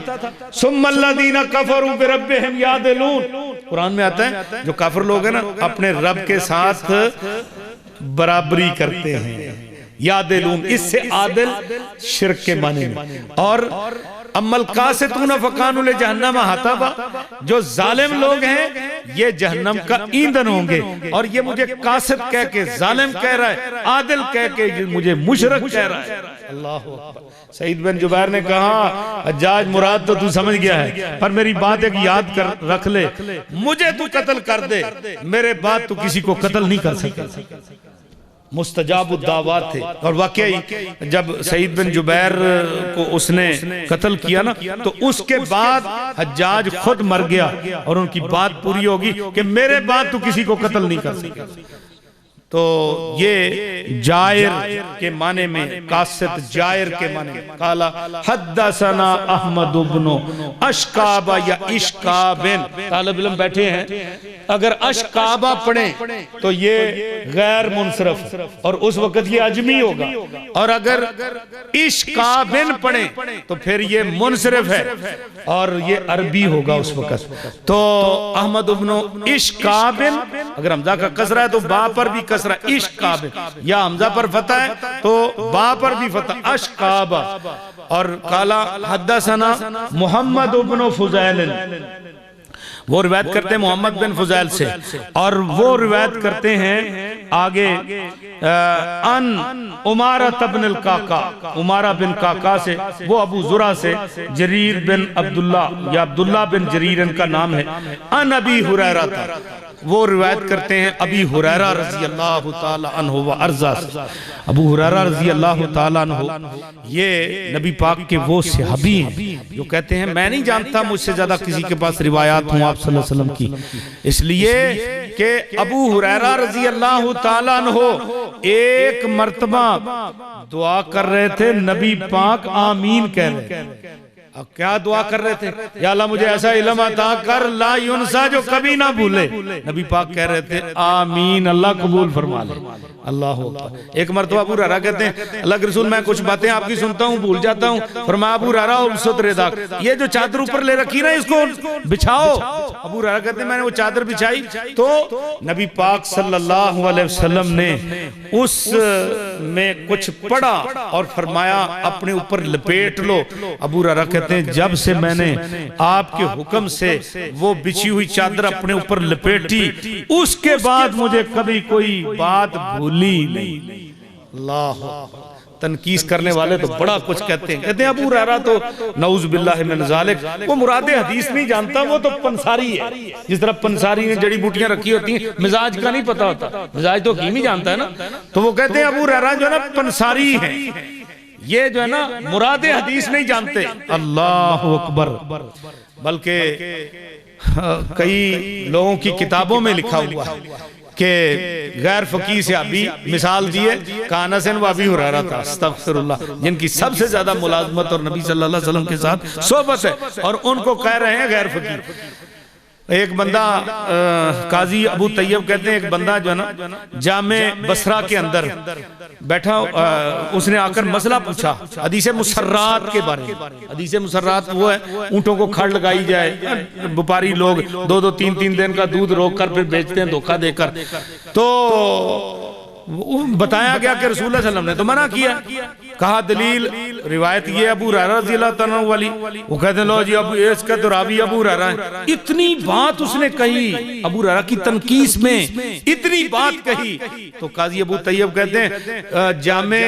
सुम्मल्लज़ीना कफ़रू बिरब्बिहिम यादिलून, कुरान में आता है जो काफिर लोग हैं ना अपने रब के साथ बराबरी करते हैं। यादिलून, इससे आदिल शिर्क के माने में। और अम्मल कासितून फकानू ले जहन्नम हतबा, जो जालिम लोग हैं ये जहन्नम का ईंधन होंगे। और ये मुझे कासिद कह के जालिम कह रहा है, आदिल कह के मुझे मुशरिक कह रहा है। अल्लाह अकबर। सईद बिन जुबैर ने कहा हज्जाज मुराद तो तू समझ गया है, पर मेरी बात एक याद कर रख ले, मुझे तू कत्ल कर दे, मेरे बाद तू किसी को कत्ल नहीं कर सकता। मुस्तजाबुद दावात थे। और वाकई जब सईद बिन जुबैर को उसने कत्ल किया ना, तो उसके बाद हज्जाज खुद मर गया और उनकी बात पूरी होगी कि मेरे बाद तू किसी को कत्ल नहीं कर सकता। तो ये जायर के माने में, कासिद जायर के माने में, काला हद्दसना अहमद इब्न अशकाबा या इश्काबिन। तालिब इल्म बैठे हैं, अगर अशकाबा पढ़े तो ये गैर मुनसरफ और उस वक्त ये अजमी होगा, और अगर इश्काबिन पढ़े तो फिर ये मुनसरफ है और ये अरबी होगा उस वक्त। तो अहमद इब्न इश्काबिन, अगर हमजा का कसरा है तो बा पर भी कसरा इश्काबिन, या हमजा पर फतह है तो बा पर भी फतह अशकाबा। और काला हद्दसना मोहम्मद इब्न फुज़ैल, वो रिवायत करते हैं मोहम्मद बिन फुज़ैल से, और वो रिवायत करते हैं आगे अन उमारा तब्न काका, उमारा बिन काका से, वो अबू ज़ुरा से, जरीर बिन अब्दुल्ला या अब्दुल्ला बिन जरीर इनका नाम है, अन अबी हुरैरा था, वो रिवायत करते हैं अबी हुरैरा रज़ी अल्लाह ताला अन्हु व अर्ज़ा से। अबू हुरैरा रज़ी अल्लाह ताला अन्हु ये नबी पाक के वो सहाबी हैं जो कहते हैं मैं नहीं जानता मुझसे ज्यादा किसी के पास रिवायात हूँ आप सल्लल्लाहु अलैहि वसल्लम की, इसलिए कि अबू हुरैरा रज़ी अल्लाह ताला अन्हु एक मर्तबा दुआ कर रहे थे, नबी पाक आमीन कह रहे थे। अब क्या दुआ कर रहे थे? या अल्लाह मुझे ऐसा इल्म अता कर ला युनसा, जो कभी ना भूले। नबी पाक कह रहे थे आमीन, अल्लाह कबूल फरमा ले। अल्लाह अकबर। एक मरतबा अबू हुरैरा कहते हैं अल्लाह के रसूल मैं कुछ बातें आपकी सुनता हूँ भूल जाता हूँ, फरमाया अबू हुरैरा ये जो चादर ऊपर ले रखी ना इसको बिछाओ। अबू हुरैरा कहते हैं मैंने वो चादर बिछाई तो नबी पाक सल्लल्लाहु अलैहि वसल्लम ने उस में कुछ पढ़ा और फरमाया अपने ऊपर लपेट लो। अबू हुरैरा कहते हैं जब से मैंने आपके हुक्म से वो बिछी हुई चादर अपने ऊपर लपेटी उसके बाद मुझे कभी कोई बात भूली नहीं। अल्लाह, तनकीस करने वाले तो बड़ा कुछ कहते हैं अबू हुरैरा तो नऊज़ बिल्लाहि मिन ज़ालिक, वो मुरादे हदीस नहीं जानता, वो तो पंसारी है। जिस तरह पंसारी ने जड़ी बूटियां रखी होती हैं, मिजाज का नहीं पता होता, मिजाज तो हकीम ही जानता है ना। तो वो कहते हैं अबू हुरैरा जो है ना पंसारी है, ये जो है ना मुरादे हदीस नहीं जानते। अल्लाह अकबर। बल्कि कई लोगों की किताबों में लिखा हुआ है कि गैर फकीह से अभी मिसाल दिए काना से अबी हुरैरा था अस्तगफिरुल्लाह, जिनकी सबसे ज्यादा मुलाजमत और नबी सल्लल्लाहु अलैहि वसल्लम के साथ सोहबत है, और उनको कह रहे हैं गैर फकीह। एक बंदा काजी अबू तैयब कहते हैं एक बंदा जो है ना जामे बसरा के अंदर बैठा, उसने आकर मसला पूछा हदीसे मुसर्रात के बारे में। हदीसे मुसर्रात वो है ऊंटों को खड़ लगाई जाए, व्यापारी लोग 2-2 3-3 दिन का दूध रोक कर फिर बेचते हैं धोखा देकर। तो बताया गया कि रसूलुल्लाह सल्लल्लाहु अलैहि वसल्लम ने तो मना किया। कहा दलील रिवायत ये अबू हुरैरा रज़ियल्लाहु तआला वाली, वो कहते लो जी अब इसका तो रावी अबू हुरैरा है। इतनी बात उसने कही अबू हुरैरा की तनकीस में, इतनी बात कही तो काजी अबू तैयब कहते हैं जामे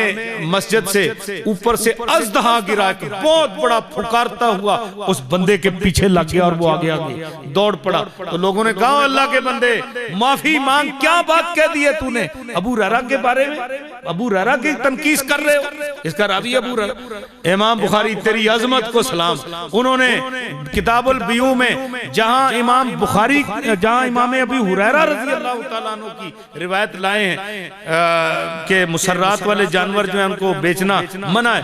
मस्जिद से ऊपर से अज़दहा गिरा के बहुत बड़ा फुकारता हुआ उस बंदे के पीछे लग गया और वो आगे आगे दौड़ पड़ा। तो लोगों ने कहा अल्लाह के बंदे माफी मांग, क्या बात कह दी है तूने अबू हुरैरा के बारे में? अबू हुरैरा की तनकीस कर रहे हो, इसका रावी अबू हुरैरा। इमाम बुखारी तेरी अजमत को सलाम, उन्होंने किताबुल बियू में जहां इमाम बुखारी जहां इमाम अबू हुरैरा रज़ियल्लाहु तआला अन्हु की रिवायत लाए हैं कि मुसर्रात वाले जानवर जो है उनको बेचना मना है,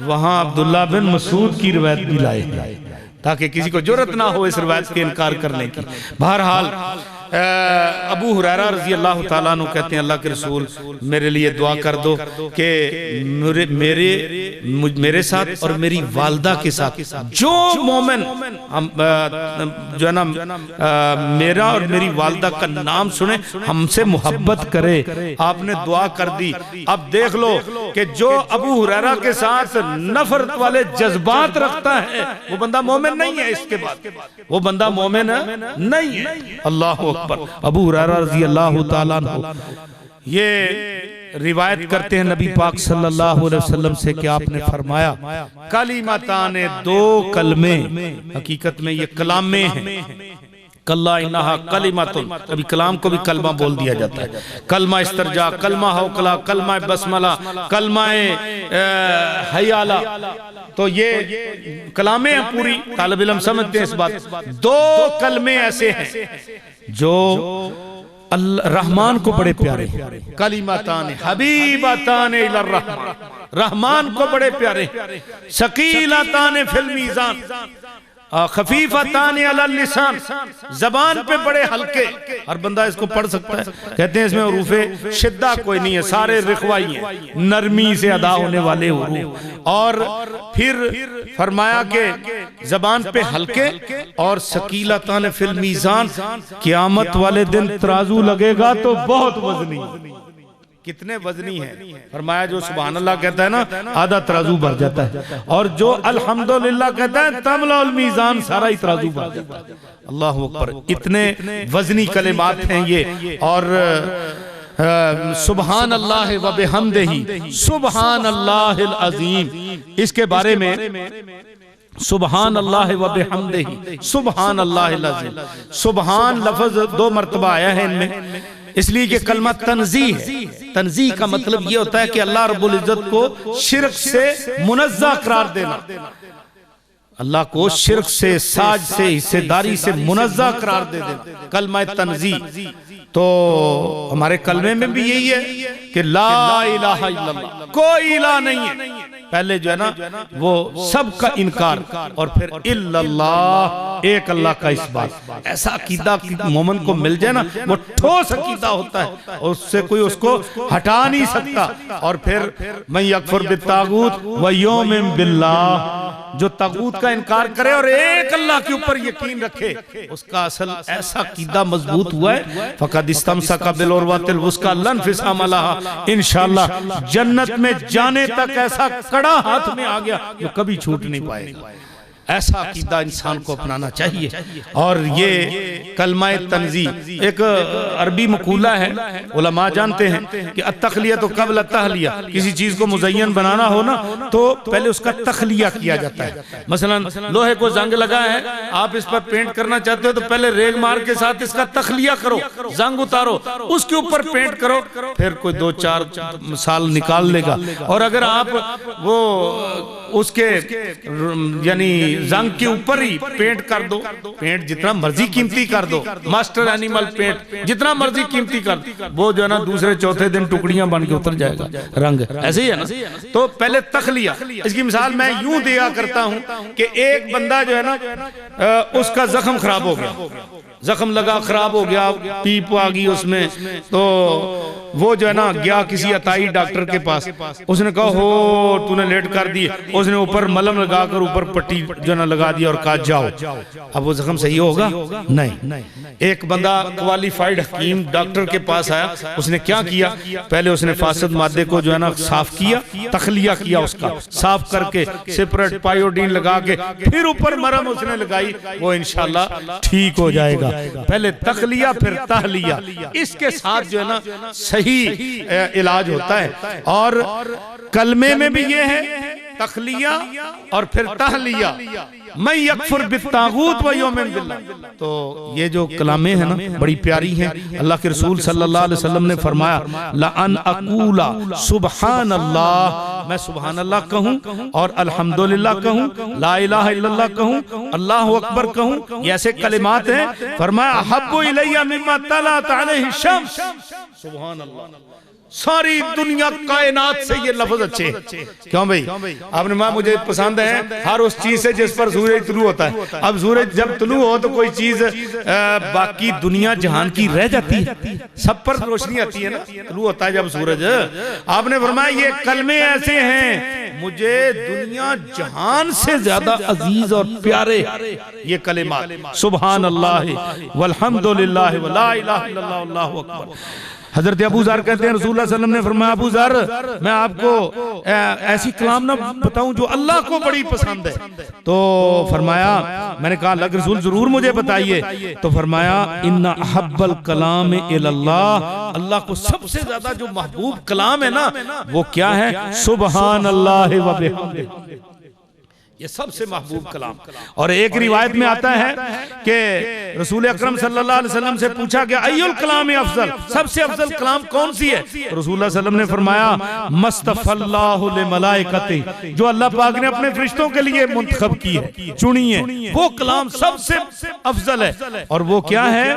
वहां अब्दुल्लाह बिन मसूद की रिवायत भी लाए हैं ताकि किसी को जुर्रत ना हो इस रिवायत के इनकार करने की। बहरहाल अबू हुरैरा रज़ी अल्लाह ताला अन्हु कहते हैं अल्लाह के रसूल मेरे लिए दुआ कर दो कि मेरे साथ और मेरी वालदा के साथ जो मोमिन जो है ना मेरा और मेरी वालदा का नाम सुने हमसे मोहब्बत करे। आपने दुआ कर दी। अब देख लो कि जो अबू हुरैरा के साथ नफरत वाले जज्बात रखता है वो बंदा मोमिन नहीं है, इसके बाद वो बंदा मोमिन नहीं है। अल्लाह अकबर। अबू हुरैरा रज़ियल्लाहु ताला अन्हु ये रिवायत करते हैं नबी पाक सल्लल्लाहु अलैहि वसल्लम से कि आपने फरमाया कलिमताने, दो कलमे, हकीकत में ये कलामे हैं। कल्ला इन्नहा कलिमतुन, कभी कलाम को भी कलमा बोल दिया जाता है। कलमा इस्तरजा, कलमा हौकला, कलमा बसमला, कलमा हयाला, तो ये कलामे हैं पूरी। तालिब इल्म समझते हैं इस बात। दो कलमे ऐसे हैं जो रहमान को बड़े प्यारे, कलिमातान हबीबातान इलर रहमान, रहमान को बड़े प्यारे, शकीलातान फिल मीज़ान, खफीफतान अलल लिसान, जबान पे बड़े हल्के, हर बंदा इसको पढ़ सकता है। कहते हैं इसमें हुरूफे शिद्दा कोई नहीं है, सारे रिखवाई हैं, नरमी से अदा होने वाले हुरूफ। और फिर फरमाया कि जबान पे हल्के और शकीलतान फिल मीज़ान, क़यामत वाले दिन तराजू लगेगा तो बहुत वजनी, कितने वजनी है। फरमाया जो सुभान अल्लाह कहता है ना आधा तराजू भर जाता है, और जो अल्हम्दुलिल्लाह कहता है तमलाउल मीज़ान, सारा ही तराजू भर जाता है। अल्लाहु अकबर, इतने वजनी कलिमात हैं ये। और सुभान अल्लाह व बिहम्दिही सुभान अल्लाहिल अज़ीम, इसके बारे में सुभान अल्लाह व बिहम्दिही सुभान अल्लाहिल अज़ीम, सुभान लफ्ज़ 2 मरतबा आया है इनमें, इसलिए कि कलमा तंज़ीह है। तंज़ीह का मतलब ये होता है कि अल्लाह रब्बुल इज़्ज़त को शिर्क से मुनज़्ज़ह करार देना, अल्लाह को शिर्क से, साज से, हिस्सेदारी से मुनज़्ज़ह करार दे देना, कलमा तंज़ीह। तो हमारे कलमे में भी यही है कि ला इलाहा इल्लल्लाह, कोई इलाह नहीं है, पहले जो है ना वो सब का इनकार, और फिर इल्लल्लाह, एक अल्लाह का इस बात। ऐसा अकीदा मोमिन को मिल जाए ना, वो ठोस अकीदा होता है, और उससे कोई उसको हटा नहीं सकता। और फिर मैं यकफुर बित्तागूत व युमिन बिल्लाह, जो तागूत का इनकार करे और एक अल्लाह के ऊपर यकीन रखे, उसका असल ऐसा अकीदा मजबूत हुआ है, फक़द इस्तमसका बिल उर्वतिल वुस्का लन फिसाम लहा, इंशाअल्लाह जन्नत में जाने तक ऐसा कड़ा हाथ में आ गया जो कभी छूट नहीं पाएगा। ऐसा अकीदा इंसान को अपनाना चाहिए। और ये कलमा तंज़ीह एक अरबी मकूला है, उलमा जानते हैं कि अत्तखलिया तो कब्ल तहलिया, किसी चीज को मुज़य्यन बनाना हो ना तो पहले उसका तखलिया किया जाता है। मसलन लोहे को जंग लगा है, आप इस पर पेंट करना चाहते हो तो पहले रेग मार के साथ इसका तखलिया करो, जंग उतारो, उसके ऊपर पेंट करो, फिर कोई 2-4 साल निकाल लेगा। और अगर आप वो उसके यानी जंग के ऊपर ही पेंट कर दो, पेंट जितना मर्जी कीमती कर दो, मास्टर एनिमल पेंट जितना मर्जी कीमती कर दो, वो जो है ना दूसरे चौथे दिन टुकड़ियां बन के उतर जाएगा रंग, ऐसे ही है ना। तो पहले तखलिया, इसकी मिसाल मैं यूं दिया करता हूं कि एक बंदा जो है ना उसका जख्म खराब हो गया, जख्म लगा खराब हो गया, पीप आ गई उसमें, तो वो जो है ना गया किसी अताई डॉक्टर के पास, उसने कहा हो तूने लेट कर दी, उसने ऊपर मलम लगाकर ऊपर पट्टी जो ना लगा दिया और कहा जाओ। अब वो जख्म सही होगा? नहीं। एक बंदा क्वालिफाइड हकीम डॉक्टर के पास आया, उसने क्या किया, पहले उसने फासद मादे को जो है ना साफ किया, तखलिया किया, उसका साफ करके सेपरेट पायोडीन लगा के फिर ऊपर मरहम उसने लगाई, वो इंशाल्लाह ठीक हो जाएगा। पहले तखलिया फिर तहलिया, इसके साथ जो है ना सही इलाज होता है। और कलमे में भी ये है तखलिया और फिर तहलिया, मैं यकफुर बित्तागूत व युमिन बिल्लाह। तो ये जो कलामें हैं ना बड़ी प्यारी हैं। अल्लाह के रसूल सल्लल्लाहु अलैहि वसल्लम ने फरमाया ला अन अकूला सुबहान अल्लाह, मैं सुबहान अल्लाह कहूँ और अल्हम्दुलिल्लाह कहूँ, ला इलाहा इल्लल्लाह कहूँ, अल्लाहु अकबर कहूँ, ये ऐसे कलिमात हैं। फरमाया हब्बु इलैया मिम्मा तलअत अलैहि शम्स, सुबहान अल्लाह, सारी दुनिया कायनात से ये लफ्ज अच्छे। क्यों भाई? आपने माँ मुझे पसंद है हर उस चीज से जिस पर सूरज तुलू होता है। अब सूरज जब तुलू हो तो कोई चीज बाकी दुनिया जहान की रह जाती है, सब पर रोशनी आती है ना, तुलू होता है जब सूरज। आपने फरमाया ये कलमे ऐसे हैं मुझे दुनिया जहान से ज्यादा अजीज और प्यारे ये कलिमात, सुभान अल्लाह वल्हम्दुलिल्लाह वला इलाहा इल्लल्लाह अल्लाहु अकबर। हजरत अबू ज़र कहते हैं रसूलुल्लाह सल्लल्लाहु अलैहि वसल्लम ने फरमाया अबू ज़र मैं आपको ऐसी कलाम ना बताऊं जो अल्लाह को बड़ी पसंद है। तो फरमाया, मैंने कहा अल्लाह के रसूल जरूर मुझे बताइए। तो फरमाया इन्ना अहब्बल कलाम इलल्लाह, अल्लाह को सबसे ज्यादा जो महबूब कलाम है ना वो क्या है? सुबहान अल्लाह व बिहम्दिही, ये सबसे महबूब कलाम। और एक रिवायत में आता है कि रसूल अकरम सल्लल्लाहु अलैहि वसल्लम से पूछा गया अय्युल कलाम अफजल, सबसे अफजल कलाम कौन सी है? तो रसूलुल्लाह सल्लल्लाहु अलैहि वसल्लम ने फरमाया मस्तफल्लाहु लिमलाइकती, जो अल्लाह पाक ने अपने फरिश्तों के लिए मुंतखब की है, चुनी है, वो कलाम सबसे अफजल है। और वो क्या है?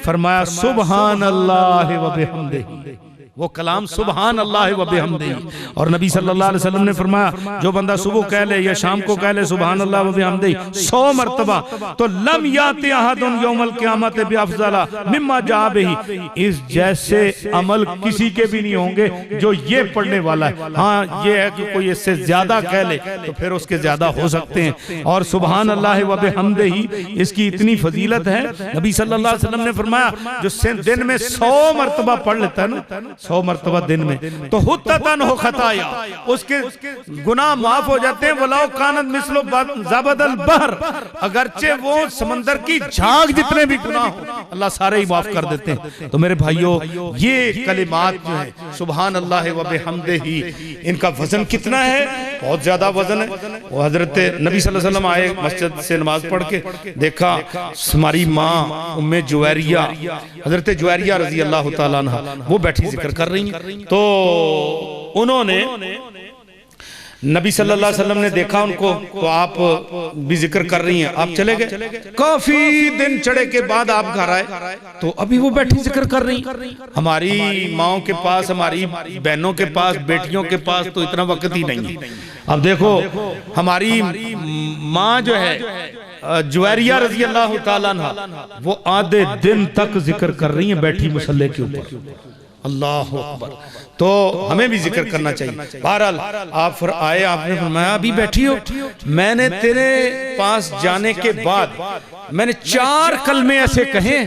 फरमाया सुबहान अल्लाह व बिहम्दिही, वो कलाम सुबहान अल्लाह व बिहम्दिही। और नबी सल्लल्लाहु अलैहि वसल्लम ने फरमाया जो बंदा सुबह कह ले या शाम को कह ले सुबहान अल्लाह व बिहम्दिही 100 मरतबा, तो लम याति अहदुन यौमल क़ियामत बिअफ़ज़ला मिम्मा जा बिही, इस जैसे अमल किसी के भी नहीं होंगे जो ये पढ़ने वाला है। हाँ ये है कि कोई इससे ज्यादा कह ले तो फिर उसके ज्यादा हो सकते हैं। और सुबहान अल्लाह व बिहम्दिही इसकी इतनी फजीलत है, नबी सल्लल्लाहु अलैहि वसल्लम ने फरमाया जो दिन में 100 मरतबा पढ़ लेता है ना, 100 मरतबा दिन में, तो हुत्ततन हो खताया, उसके गुनाह माफ हो जाते हैं। वलाउ कानत मिस्लो ज़बदल बहर, अगरचे वो समंदर की झाग जितने भी गुनाह हो अल्लाह सारे ही माफ कर देते हैं। तो मेरे भाइयों ये कलिमात जो है सुबहान अल्लाह व बिहम्दिही, इनका वजन कितना है, बहुत ज्यादा वजन है। वो हजरत नबी सल्लल्लाहु अलैहि वसल्लम आए मस्जिद से नमाज पढ़ के, देखा हमारी माँ उम्मे जुवैरिया, हजरत जुवैरिया रजी अल्लाह तआला अन्हा वो बैठी जिक्र कर रही हैं। तो उन्होंने नबी सल्लल्लाहु अलैहि वसल्लम ने देखा उनको, तो आप भी जिक्र कर रही हैं, आप चले गए। काफी दिन चढ़े के बाद आप घर आए तो अभी वो बैठी जिक्र कर रही। हमारी माओं के पास, हमारी बहनों के पास, बेटियों के पास तो इतना वक्त ही नहीं है। अब देखो हमारी माँ जो है जुवैरिया रजी अल्लाह तआला अन्हा, वो आधे दिन तक जिक्र कर रही हैं बैठी मुसल्ले के ऊपर। अल्लाह अकबर। तो हमें भी जिक्र करना चाहिए। बहरहाल आप आए, आपने फरमाया अभी बैठी हो, मैंने तेरे पास जाने के बाद मैंने 4 कलमे ऐसे कहे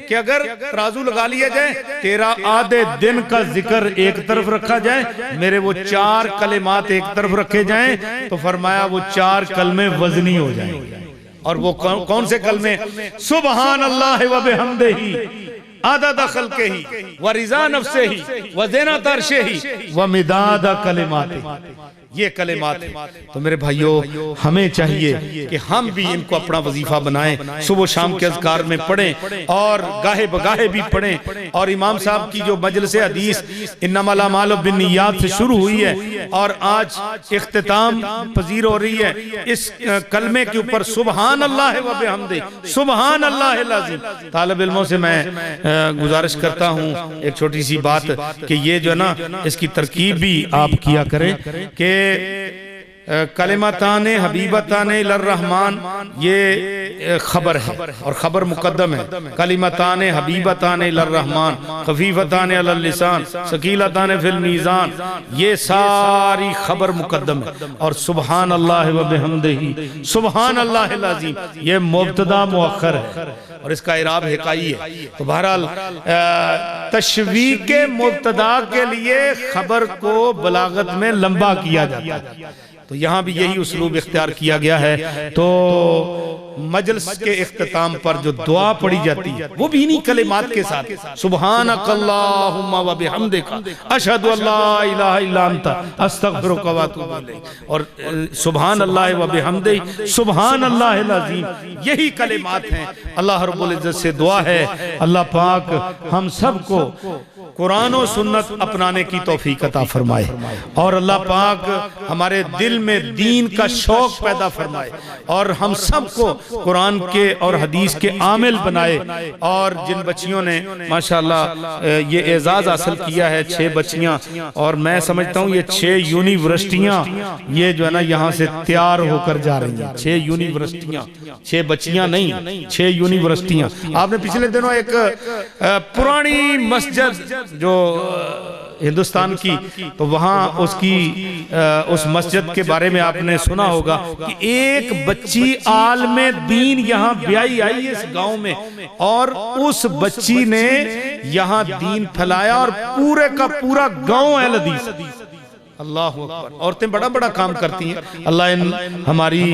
कि अगर तराजू लगा लिया जाए, तेरा आधे दिन का जिक्र एक तरफ रखा जाए, मेरे वो 4 कलिमात एक तरफ रखे जाएं, तो फरमाया वो 4 कलमे वजनी हो जाएंगे। और वो कौन से कलमे? सुबहान अल्लाह व बिहम्दिही आदद खल्क़िही व रिज़ा नफ्सिही व ज़ीनत अर्शिही व मिदाद कलिमातिही, ये कलिमात है। तो मेरे भाइयों हमें चाहिए कि हम भी इनको अपना वजीफा बनाएं, सुबह शाम के अज़कार में पढ़ें और गाहे बगाहे भी पढ़ें। और इमाम साहब की जो मजलिस हदीस इन्नमल अमालु बिन्नियात से शुरू हुई है और आज इख्तिताम पजीर हो रही है, इस कलमे के ऊपर सुबहान अल्लाह व बिहम्दिही, सुबहान अल्लाहिल अज़ीम। तालिब इल्मों से मैं गुजारिश करता हूँ एक छोटी सी बात कि ये जो है ना, इसकी तरकीब भी आप किया करें कि कलिमताने हबीबताने इलर रहमान, ये खबर है और खबर मुकद्दम है। कलिमताने हबीबताने इलर रहमान खफीफताने अलल लिसान सकीलताने फिल मीज़ान, ये सारी खबर मुकद्दम है। और सुबहान अल्लाह व बिहम्दिही सुबहान अल्लाहिल अज़ीम, ये मुब्तदा मुअख्खर है और इसका इराब हिकाई है। तो बहरहाल तशवीक़ मुब्तदा के लिए खबर को बलागत में लंबा किया जाता है, तो यहाँ भी यही उसलूब इख्तियार किया गया है। तो मजलिस के इख्तिताम पर जो दुआ पढ़ी जाती है वो भी इन्हीं कलिमात के साथ, सुब्हानकल्लाहुम्मा व बिहम्दिका अशहदु अल्ला इलाहा इल्ला अंता अस्तगफिरुका व अतूबु इलैक, और सुब्हान अल्लाह व बिहम्दिही सुब्हान अल्लाहिल अज़ीम, यही कलिमात हैं। अल्लाह रब्बुल इज्जत से दुआ है अल्लाह पाक हम सबको कुरान और सुन्नत अपनाने की तौफीक अता फरमाए और अल्लाह पाक हमारे दिल में दीन का शौक पैदा फरमाए और हम सबको कुरान के और हदीस के आमिल बनाए। और जिन बच्चियों ने माशाअल्लाह ये एजाज हासिल किया है, 6 बच्चियां, और मैं समझता हूँ ये 6 यूनिवर्सिटियां ये जो है ना यहाँ से तैयार होकर जा रही हैं। 6 यूनिवर्सिटियां, 6 बच्चियां नहीं, 6 यूनिवर्सिटियां। आपने पिछले दिनों एक पुरानी मस्जिद जो हिंदुस्तान की, तो वहां उसकी उस मस्जिद के बारे में आपने सुना होगा कि एक बच्ची आलमे दीन यहाँ ब्याई आई इस गांव में, और उस बच्ची ने यहाँ दीन फैलाया और पूरे का पूरा गांव अहले हदीस। अल्लाह अकबर। औरतें बड़ा बड़ा काम करती हैं। अल्लाह इन हमारी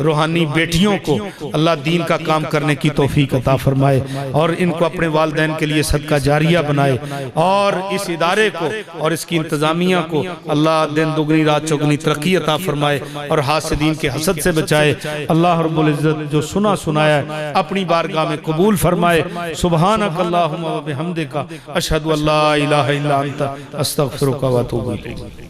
रूहानी बेटियों को अल्लाह दीन का काम करने की तौफीक अता फरमाए और इनको अपने वालिदैन के लिए सदका जारिया बनाए और इस इदारे को और इसकी इंतजामिया को अल्लाह दिन दुगनी रात चौगनी तरक्की अता फरमाए और हासिदीन के हसद से बचाए। अल्लाह रब्बुल इज्जत जो सुना सुनाया अपनी बारगाह में कबूल फरमाए। सुब्हानक अल्लाहुम्मा व बिहम्दिका अशहदु अल्ला इलाहा इल्ला अंता अस्तगफिरुका व अतूबु इलैक।